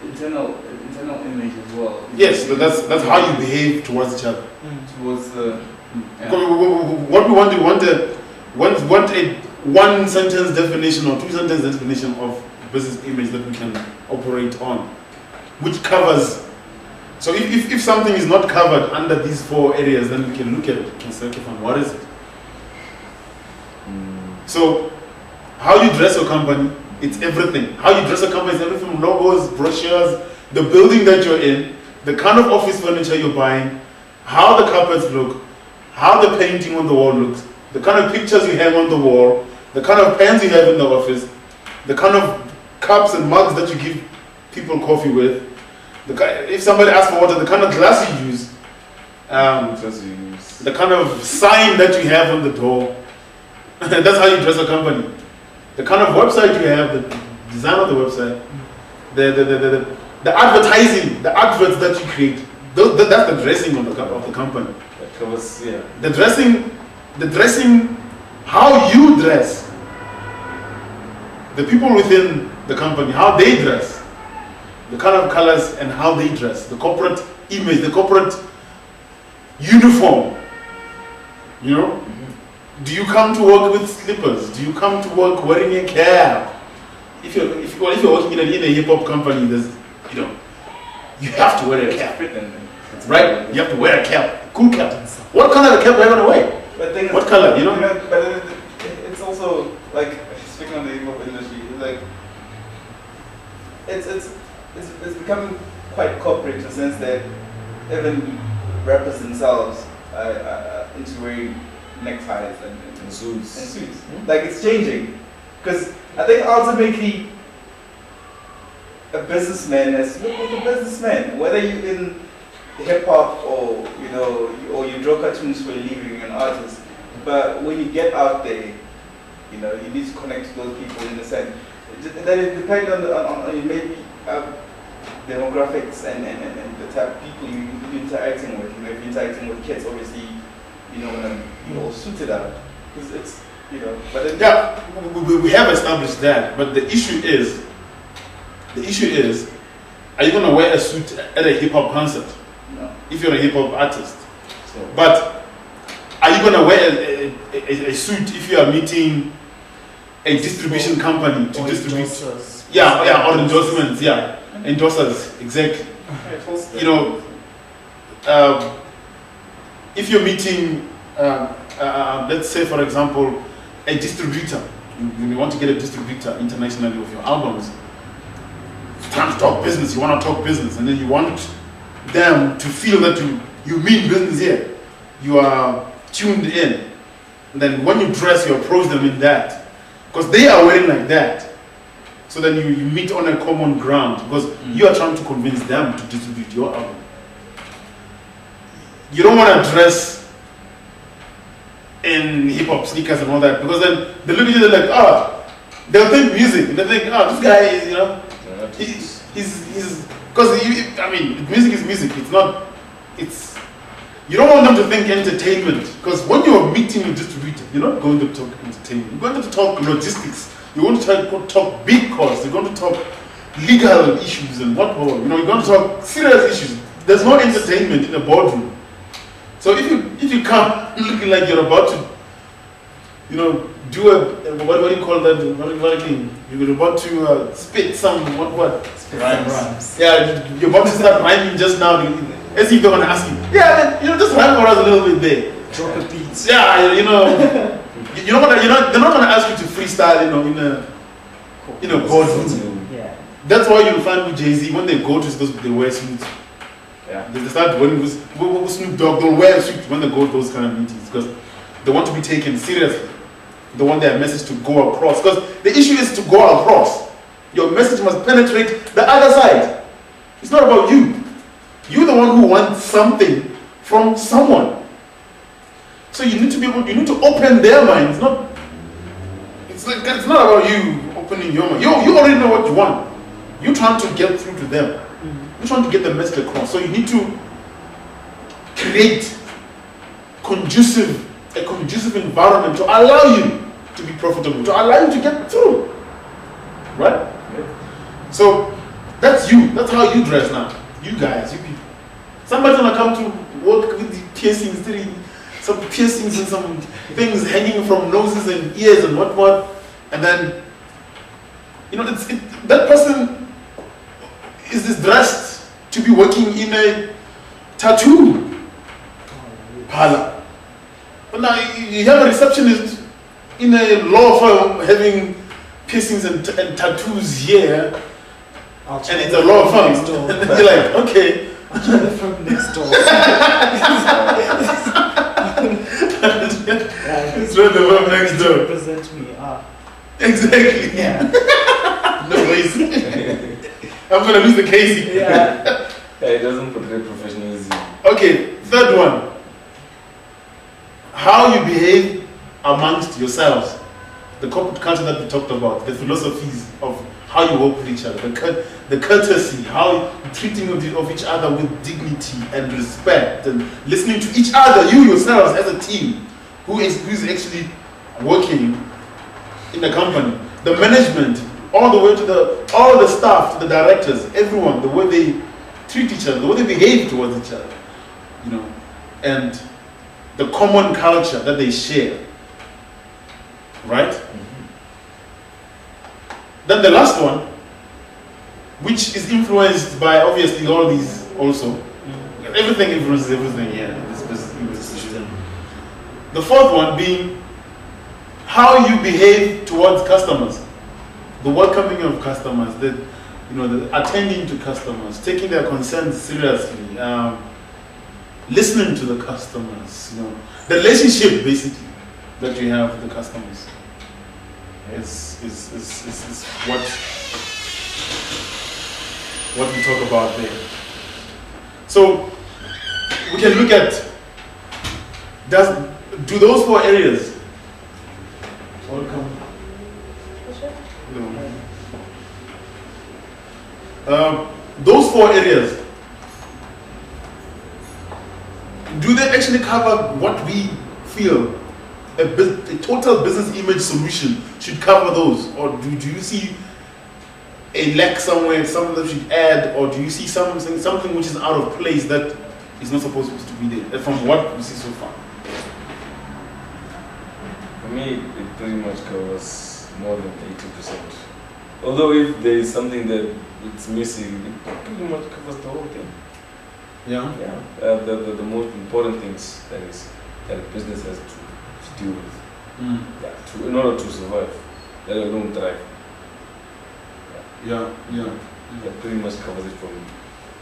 image as well. Yes, but that's how you behave towards each other. Towards the. What we want a one sentence definition or 2 sentence definition of business image that we can operate on, which covers. So if something is not covered under these 4 areas, then we can look at it and say, okay, fine, what is it? So how you dress your company, it's everything. How you dress a company is everything from logos, brochures, the building that you're in, the kind of office furniture you're buying, how the carpets look, how the painting on the wall looks, the kind of pictures you hang on the wall, the kind of pens you have in the office, the kind of cups and mugs that you give people coffee with, if somebody asks for water, the kind of glass you use, the kind of sign that you have on the door. That's how you dress a company. The kind of website you have, the design of the website, the advertising, the adverts that you create. That's the dressing of the company. That covers, yeah. The dressing, how you dress. The people within the company, how they dress. The kind of colors and how they dress. The corporate image, the corporate uniform. You know? Do you come to work with slippers? Do you come to work wearing a cap? If you're working in a hip hop company, there's you have to wear a cap, right? You have to wear a cap, cool cap. What color of cap are you gonna wear? What color? But it's also like speaking on the hip hop industry, like it's becoming quite corporate in the sense that even rappers themselves are into wearing neckties and suits. Like it's changing, because I think ultimately a businessman is look like a businessman, whether you're in hip hop or you draw cartoons for a living, you're an artist. But when you get out there, you need to connect to those people in a sense. That it depends on maybe demographics and the type of people you're interacting with. If you're interacting with kids, obviously you're all suited up, because it's But yeah, we have established that. But the issue is, are you going to wear a suit at a hip hop concert? No. If you're a hip hop artist. So, but are you going to wear a suit if you are meeting a distribution company to distribute? Endorsers. Or endorsements, endorsers, exactly. If you're meeting, let's say for example, a distributor you want to get a distributor internationally of your albums, it's time to talk business. You want to talk business, and then you want them to feel that you mean business here. You are tuned in. And then when you dress, you approach them in that, because they are wearing like that. So then you meet on a common ground, because you are trying to convince them to distribute your album. You don't want to dress in hip hop sneakers and all that, because then they look at you, they're like, they'll think music. They think, this guy is, he's because I mean, music is music. You don't want them to think entertainment, because when you're meeting a distributor, you're not going to talk entertainment. You're going to talk logistics. You're going to talk big costs. You're going to talk legal issues and what more. You're going to talk serious issues. There's no entertainment in a boardroom. So if you come looking like you're about to, do what do you call that? What again? You're about to spit some Spit some rhymes. Yeah, you're about to start rhyming just now. As if they're gonna ask you, just rhyme for us a little bit there. Drop a beat. Yeah, they're not gonna ask you to freestyle, in a boardroom. Yeah. That's why you'll find with Jay-Z, when they go to those, they wear suits. Yeah. They start wearing with Snoop Dogg, they'll wear suits when they go to those kind of meetings, because they want to be taken seriously. They want their message to go across, because the issue is to go across. Your message must penetrate the other side. It's not about you. You're the one who wants something from someone. So you need to open their minds. It's not about you opening your mind. You already know what you want. You're trying to get through to them. You're trying to get the message across. So you need to create a conducive environment to allow you to be profitable, to allow you to get through. Right? Yeah. So that's you. That's how you dress now. You guys, you people. Somebody's gonna come to work with the piercings, some piercings and some things hanging from noses and ears and what, and then that person is dressed to be working in a tattoo parlor. But now you have a receptionist in a law firm having piercings and tattoos here. And it's a law firm. You're like, okay. I'll try the firm next door. It's right the firm next door. Represent me. Exactly. Yeah. No ways. I'm gonna lose the case. Yeah. It doesn't portray professionalism. Okay, third one. How you behave amongst yourselves. The corporate culture that we talked about, the philosophies of how you work with each other, the courtesy, how treating of each other with dignity and respect, and listening to each other, you yourselves as a team, who is actually working in the company, the management, all the way to all the staff, to the directors, everyone, the way they treat each other, the way they behave towards each other, and the common culture that they share, right? Then the last one, which is influenced by obviously all these also. Everything influences everything here in this business. The fourth one being how you behave towards customers. The welcoming of customers, the attending to customers, taking their concerns seriously, listening to the customers, the relationship basically that you have with the customers. Is what we talk about there. So we can look at, do those 4 areas all come? No. Those 4 areas, do they actually cover what we feel a total business image solution should cover those? Or do you see a lack somewhere, something that should add, or do you see something which is out of place that is not supposed to be there, from what we see so far? For me, it pretty much covers more than 80%. Although if there is something that it's missing, it pretty much covers the whole thing. Yeah. Yeah. The most important things that a business has to deal with, in order to survive. let alone thrive. Yeah. That pretty much covers it for me.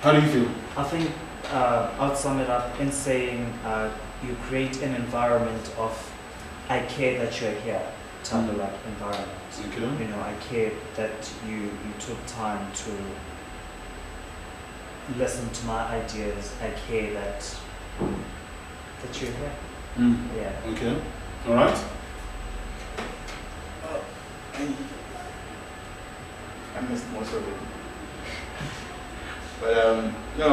How do you feel? I think I would sum it up in saying you create an environment of I care that you're here type of like environment. Okay. You know, I care that you took time to listen to my ideas. I care that you're here. Yeah. Okay. All right. I missed most of it. But no,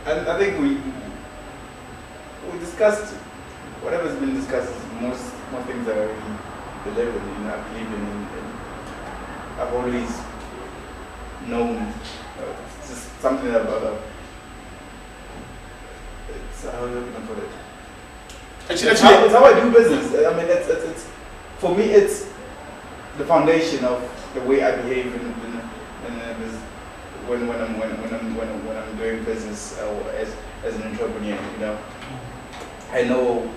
and I think we discussed whatever's been discussed. Most things are already delivered. You know, I believe in I've always known. It's just something about. It's how you can put it. Actually, it's how I do business. I mean, it's for me. It's the foundation of the way I behave when I'm doing business as an entrepreneur. You know, I know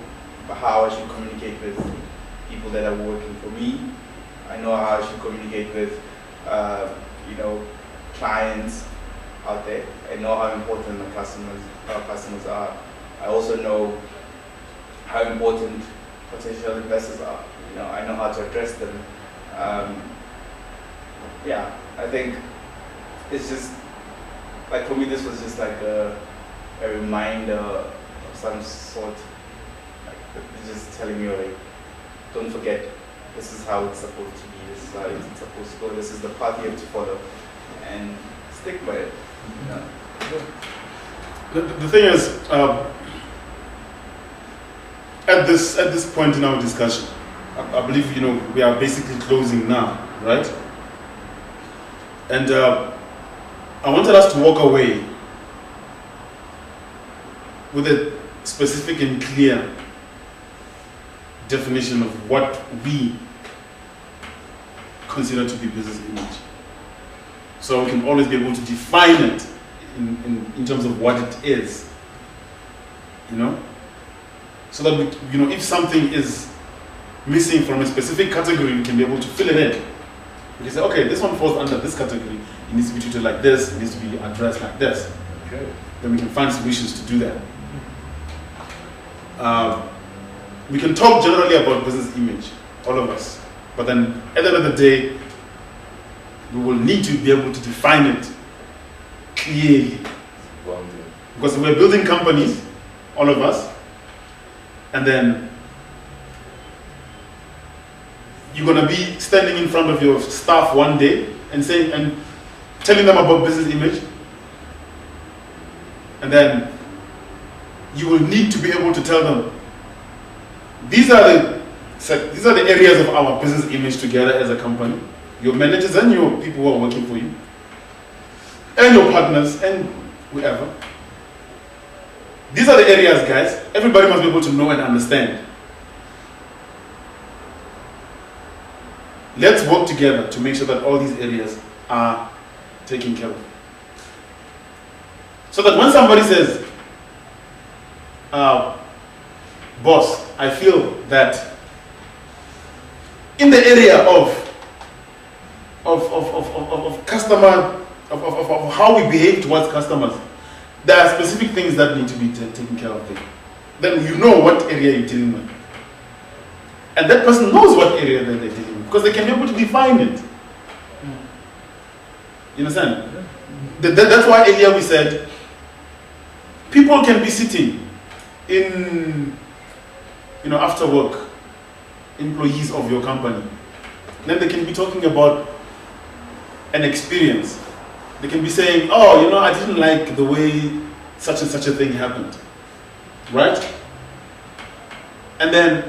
how I should communicate with people that are working for me. I know how I should communicate with clients out there. I know how important our customers are. I also know how important potential investors are. You know, I know how to address them. I think it's just like for me, this was just like a reminder of some sort. Like it's just telling me, like, don't forget, this is how it's supposed to be. This is how it's supposed to go. This is the path you have to follow, and stick by it. The thing is, at this point in our discussion, I believe we are basically closing now, right? And I wanted us to walk away with a specific and clear definition of what we consider to be business image. So we can always be able to define it in terms of what it is, so that if something is missing from a specific category, we can be able to fill it in. We can say, okay, this one falls under this category. It needs to be treated like this. It needs to be addressed like this. Okay. Then we can find solutions to do that. We can talk generally about business image, all of us. But then at the end of the day, we will need to be able to define it clearly. Because we're building companies, all of us, and then you're going to be standing in front of your staff one day and telling them about business image, and then you will need to be able to tell them these are the areas of our business image together as a company. Your managers and your people who are working for you, and your partners and whoever. These are the areas, guys. Everybody must be able to know and understand. Let's work together to make sure that all these areas are taken care of. So that when somebody says, boss, I feel that in the area of customer, of how we behave towards customers, there are specific things that need to be taken care of there. Then you know what area you're dealing with. And that person knows what area that they're dealing with, because they can be able to define it. You understand? That's why earlier we said, people can be sitting in, after work, employees of your company. Then they can be talking about an experience. They can be saying, oh, I didn't like the way such and such a thing happened. Right? And then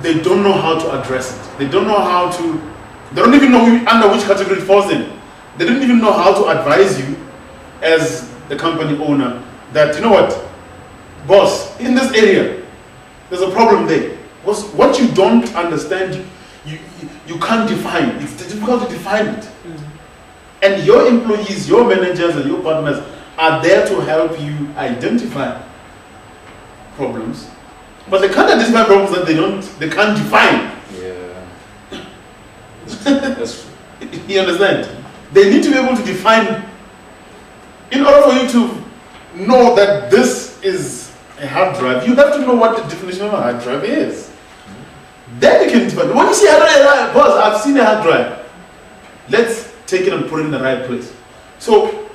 they don't know how to address it. They don't even know under which category it falls in. They don't even know how to advise you as the company owner that, you know what, boss, in this area, there's a problem there. What you don't understand, you can't define. It's difficult to define it. And your employees, your managers, and your partners are there to help you identify problems But they can't identify problems that they can't define. Yeah. That's true. You understand? They need to be able to define, in order for you to know that this is a hard drive, you have to know what the definition of a hard drive is. Then you can define. When you see a hard drive, boss, I've seen a hard drive. Let's take it and put it in the right place. So,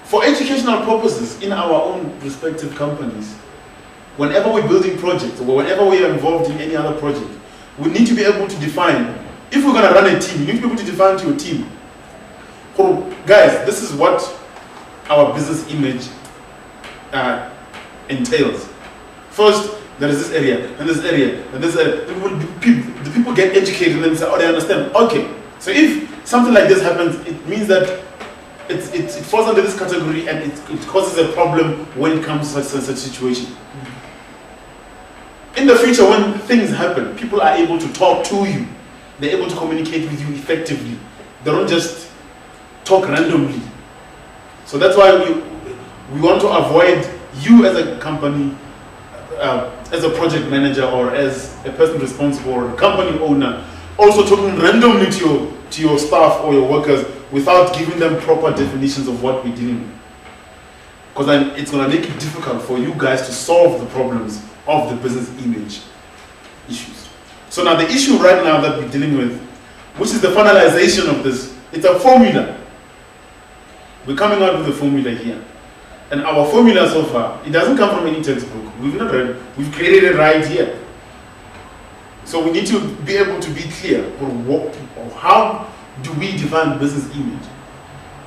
for educational purposes, in our own respective companies, whenever we're building projects or whenever we are involved in any other project, we need to be able to define. If we're going to run a team, you need to be able to define to your team, oh, guys, this is what our business image entails. First, there is this area, and this area, and this area. The people get educated and then say, oh, they understand. Okay, so if something like this happens, it means that it falls under this category and it causes a problem when it comes to such a situation. In the future, when things happen, people are able to talk to you. They're able to communicate with you effectively. They don't just talk randomly. So that's why we want to avoid you as a company, as a project manager or as a person responsible or a company owner, also talking randomly to your staff or your workers without giving them proper definitions of what we're dealing with. Because then it's going to make it difficult for you guys to solve the problems of the business image issues. So now the issue right now that we're dealing with, which is the finalization of this, it's a formula. We're coming out with a formula here. And our formula so far, it doesn't come from any textbook. We've not read, we've created it right here. So we need to be able to be clear on what, or how do we define business image.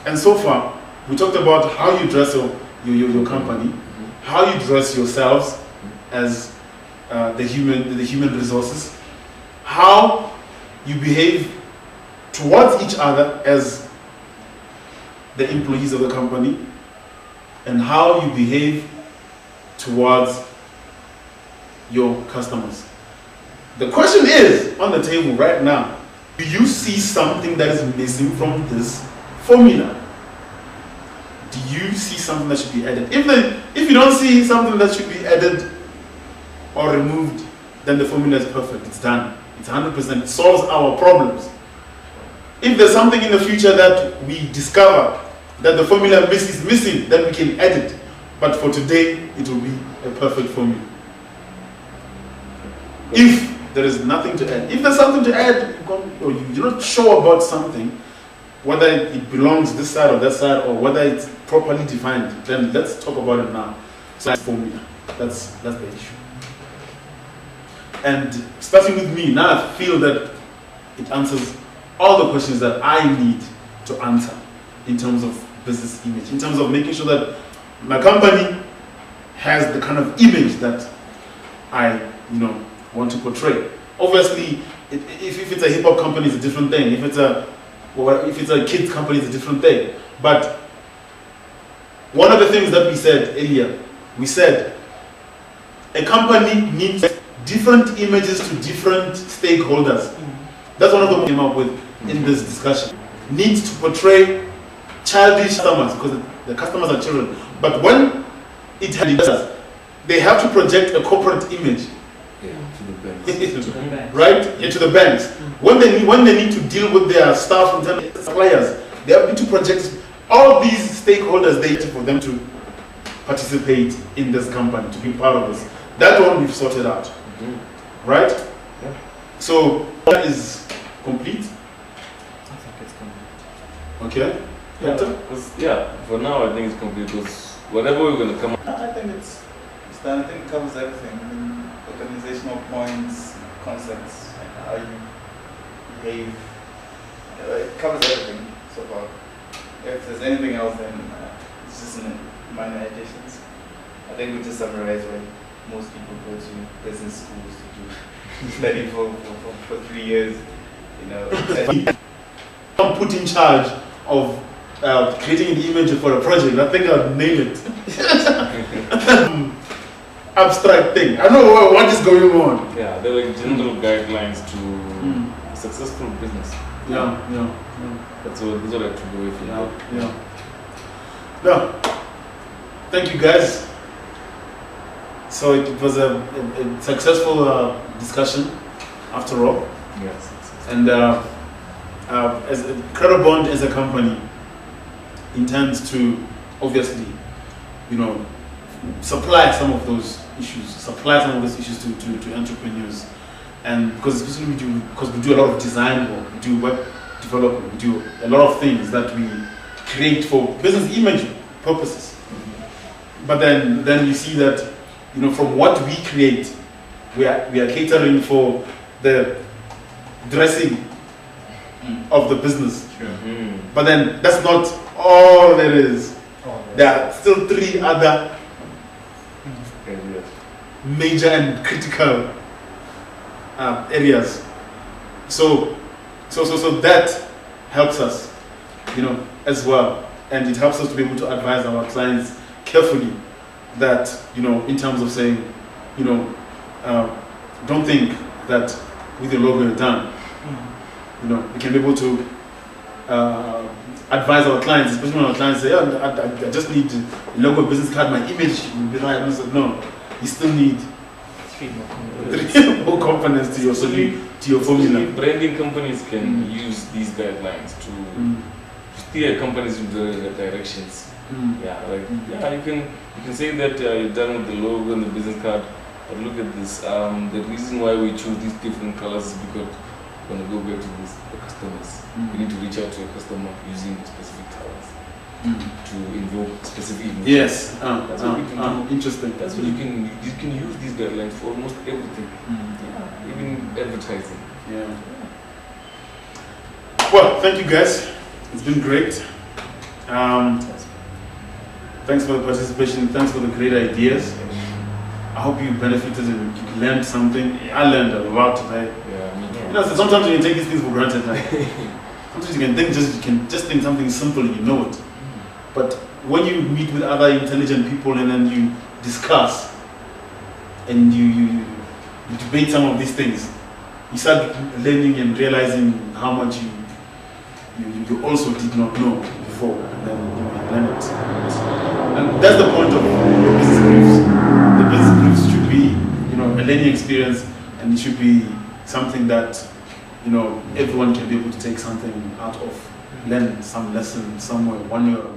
And so far, we talked about how you dress your company, how you dress yourselves as the human resources, how you behave towards each other as the employees of the company, and how you behave towards your customers. The question is on the table right now, do you see something that is missing from this formula? Do you see something that should be added? If you don't see something that should be added or removed, then the formula is perfect. It's done. It's 100%. It solves our problems. If there's something in the future that we discover that the formula is missing, then we can add it. But for today, it will be a perfect formula. If there is nothing to add, if there's something to add, or you're not sure about something, whether it belongs this side or that side, or whether it's properly defined, then let's talk about it now. So that's formula. That's the issue. And starting with me, now I feel that it answers all the questions that I need to answer in terms of business image, in terms of making sure that my company has the kind of image that I want to portray. Obviously, if it's a hip-hop company, it's a different thing. If it's a kids company, it's a different thing. But one of the things that we said earlier, we said a company needs different images to different stakeholders. That's one of the things we came up with in this discussion. Needs to portray childish customers, because the customers are children. But when it does, they have to project a corporate image. Yeah, to the banks. Right? Yeah, to the banks. When they need to deal with their staff and suppliers, they have to project all these stakeholders data for them to participate in this company, to be part of this. That one we've sorted out. Right? Yeah. So that is complete. I think it's complete. Okay. Yeah, for now I think it's complete, because whatever we're going to come up. I think it's done. I think it covers everything. I mean, organizational points, concepts, and how you behave. It covers everything so far. If there's anything else, then it's just minor additions. I think we just summarize why most people go to business schools to do study for 3 years. I'm put in charge of creating the image for a project. I think I'll nail it. Abstract thing. I don't know what is going on. Yeah, they're like general guidelines to successful business. Yeah. That's what I took away from that. Yeah. Thank you guys. So it was a successful discussion, after all. Yes. And as Credo Bonde as a company intends to obviously, supply some of those issues to entrepreneurs, and because especially we do a lot of design work, we do web development, we do a lot of things that we create for business image purposes. But then you see that from what we create, we are catering for the dressing of the business. Sure. But then that's not all there is. There are still 3 other major and critical areas. So that helps us, as well, and it helps us to be able to advise our clients carefully that, in terms of saying, don't think that with your logo you're done. We can be able to advise our clients, especially when our clients say, I just need a logo, business card, my image will be right. And I said, no, you still need 3 more components. 3 more components to your formula. Branding companies can use these guidelines to steer companies in the directions. You can say that you're done with the logo and the business card, but look at this. The reason why we choose these different colors is because we're going to go back to the customers. We need to reach out to a customer using specific colors to invoke specific emotions. Yes. That's what we can do. Interesting. That's what you can use these guidelines for almost everything. Even advertising. Yeah. Well, thank you guys. It's been great. Thanks for the participation. Thanks for the great ideas. I hope you benefited and you learned something. I learned a lot today. Yeah, me too. So sometimes you can take these things for granted. Like, sometimes you can just think something simple and you know it. But when you meet with other intelligent people and then you discuss and you debate some of these things, you start learning and realizing how much you also did not know before, and then you learn it. And that's the point of your business briefs. The business briefs should be, a learning experience, and it should be something that, everyone can be able to take something out of, learn some lesson somewhere, one way or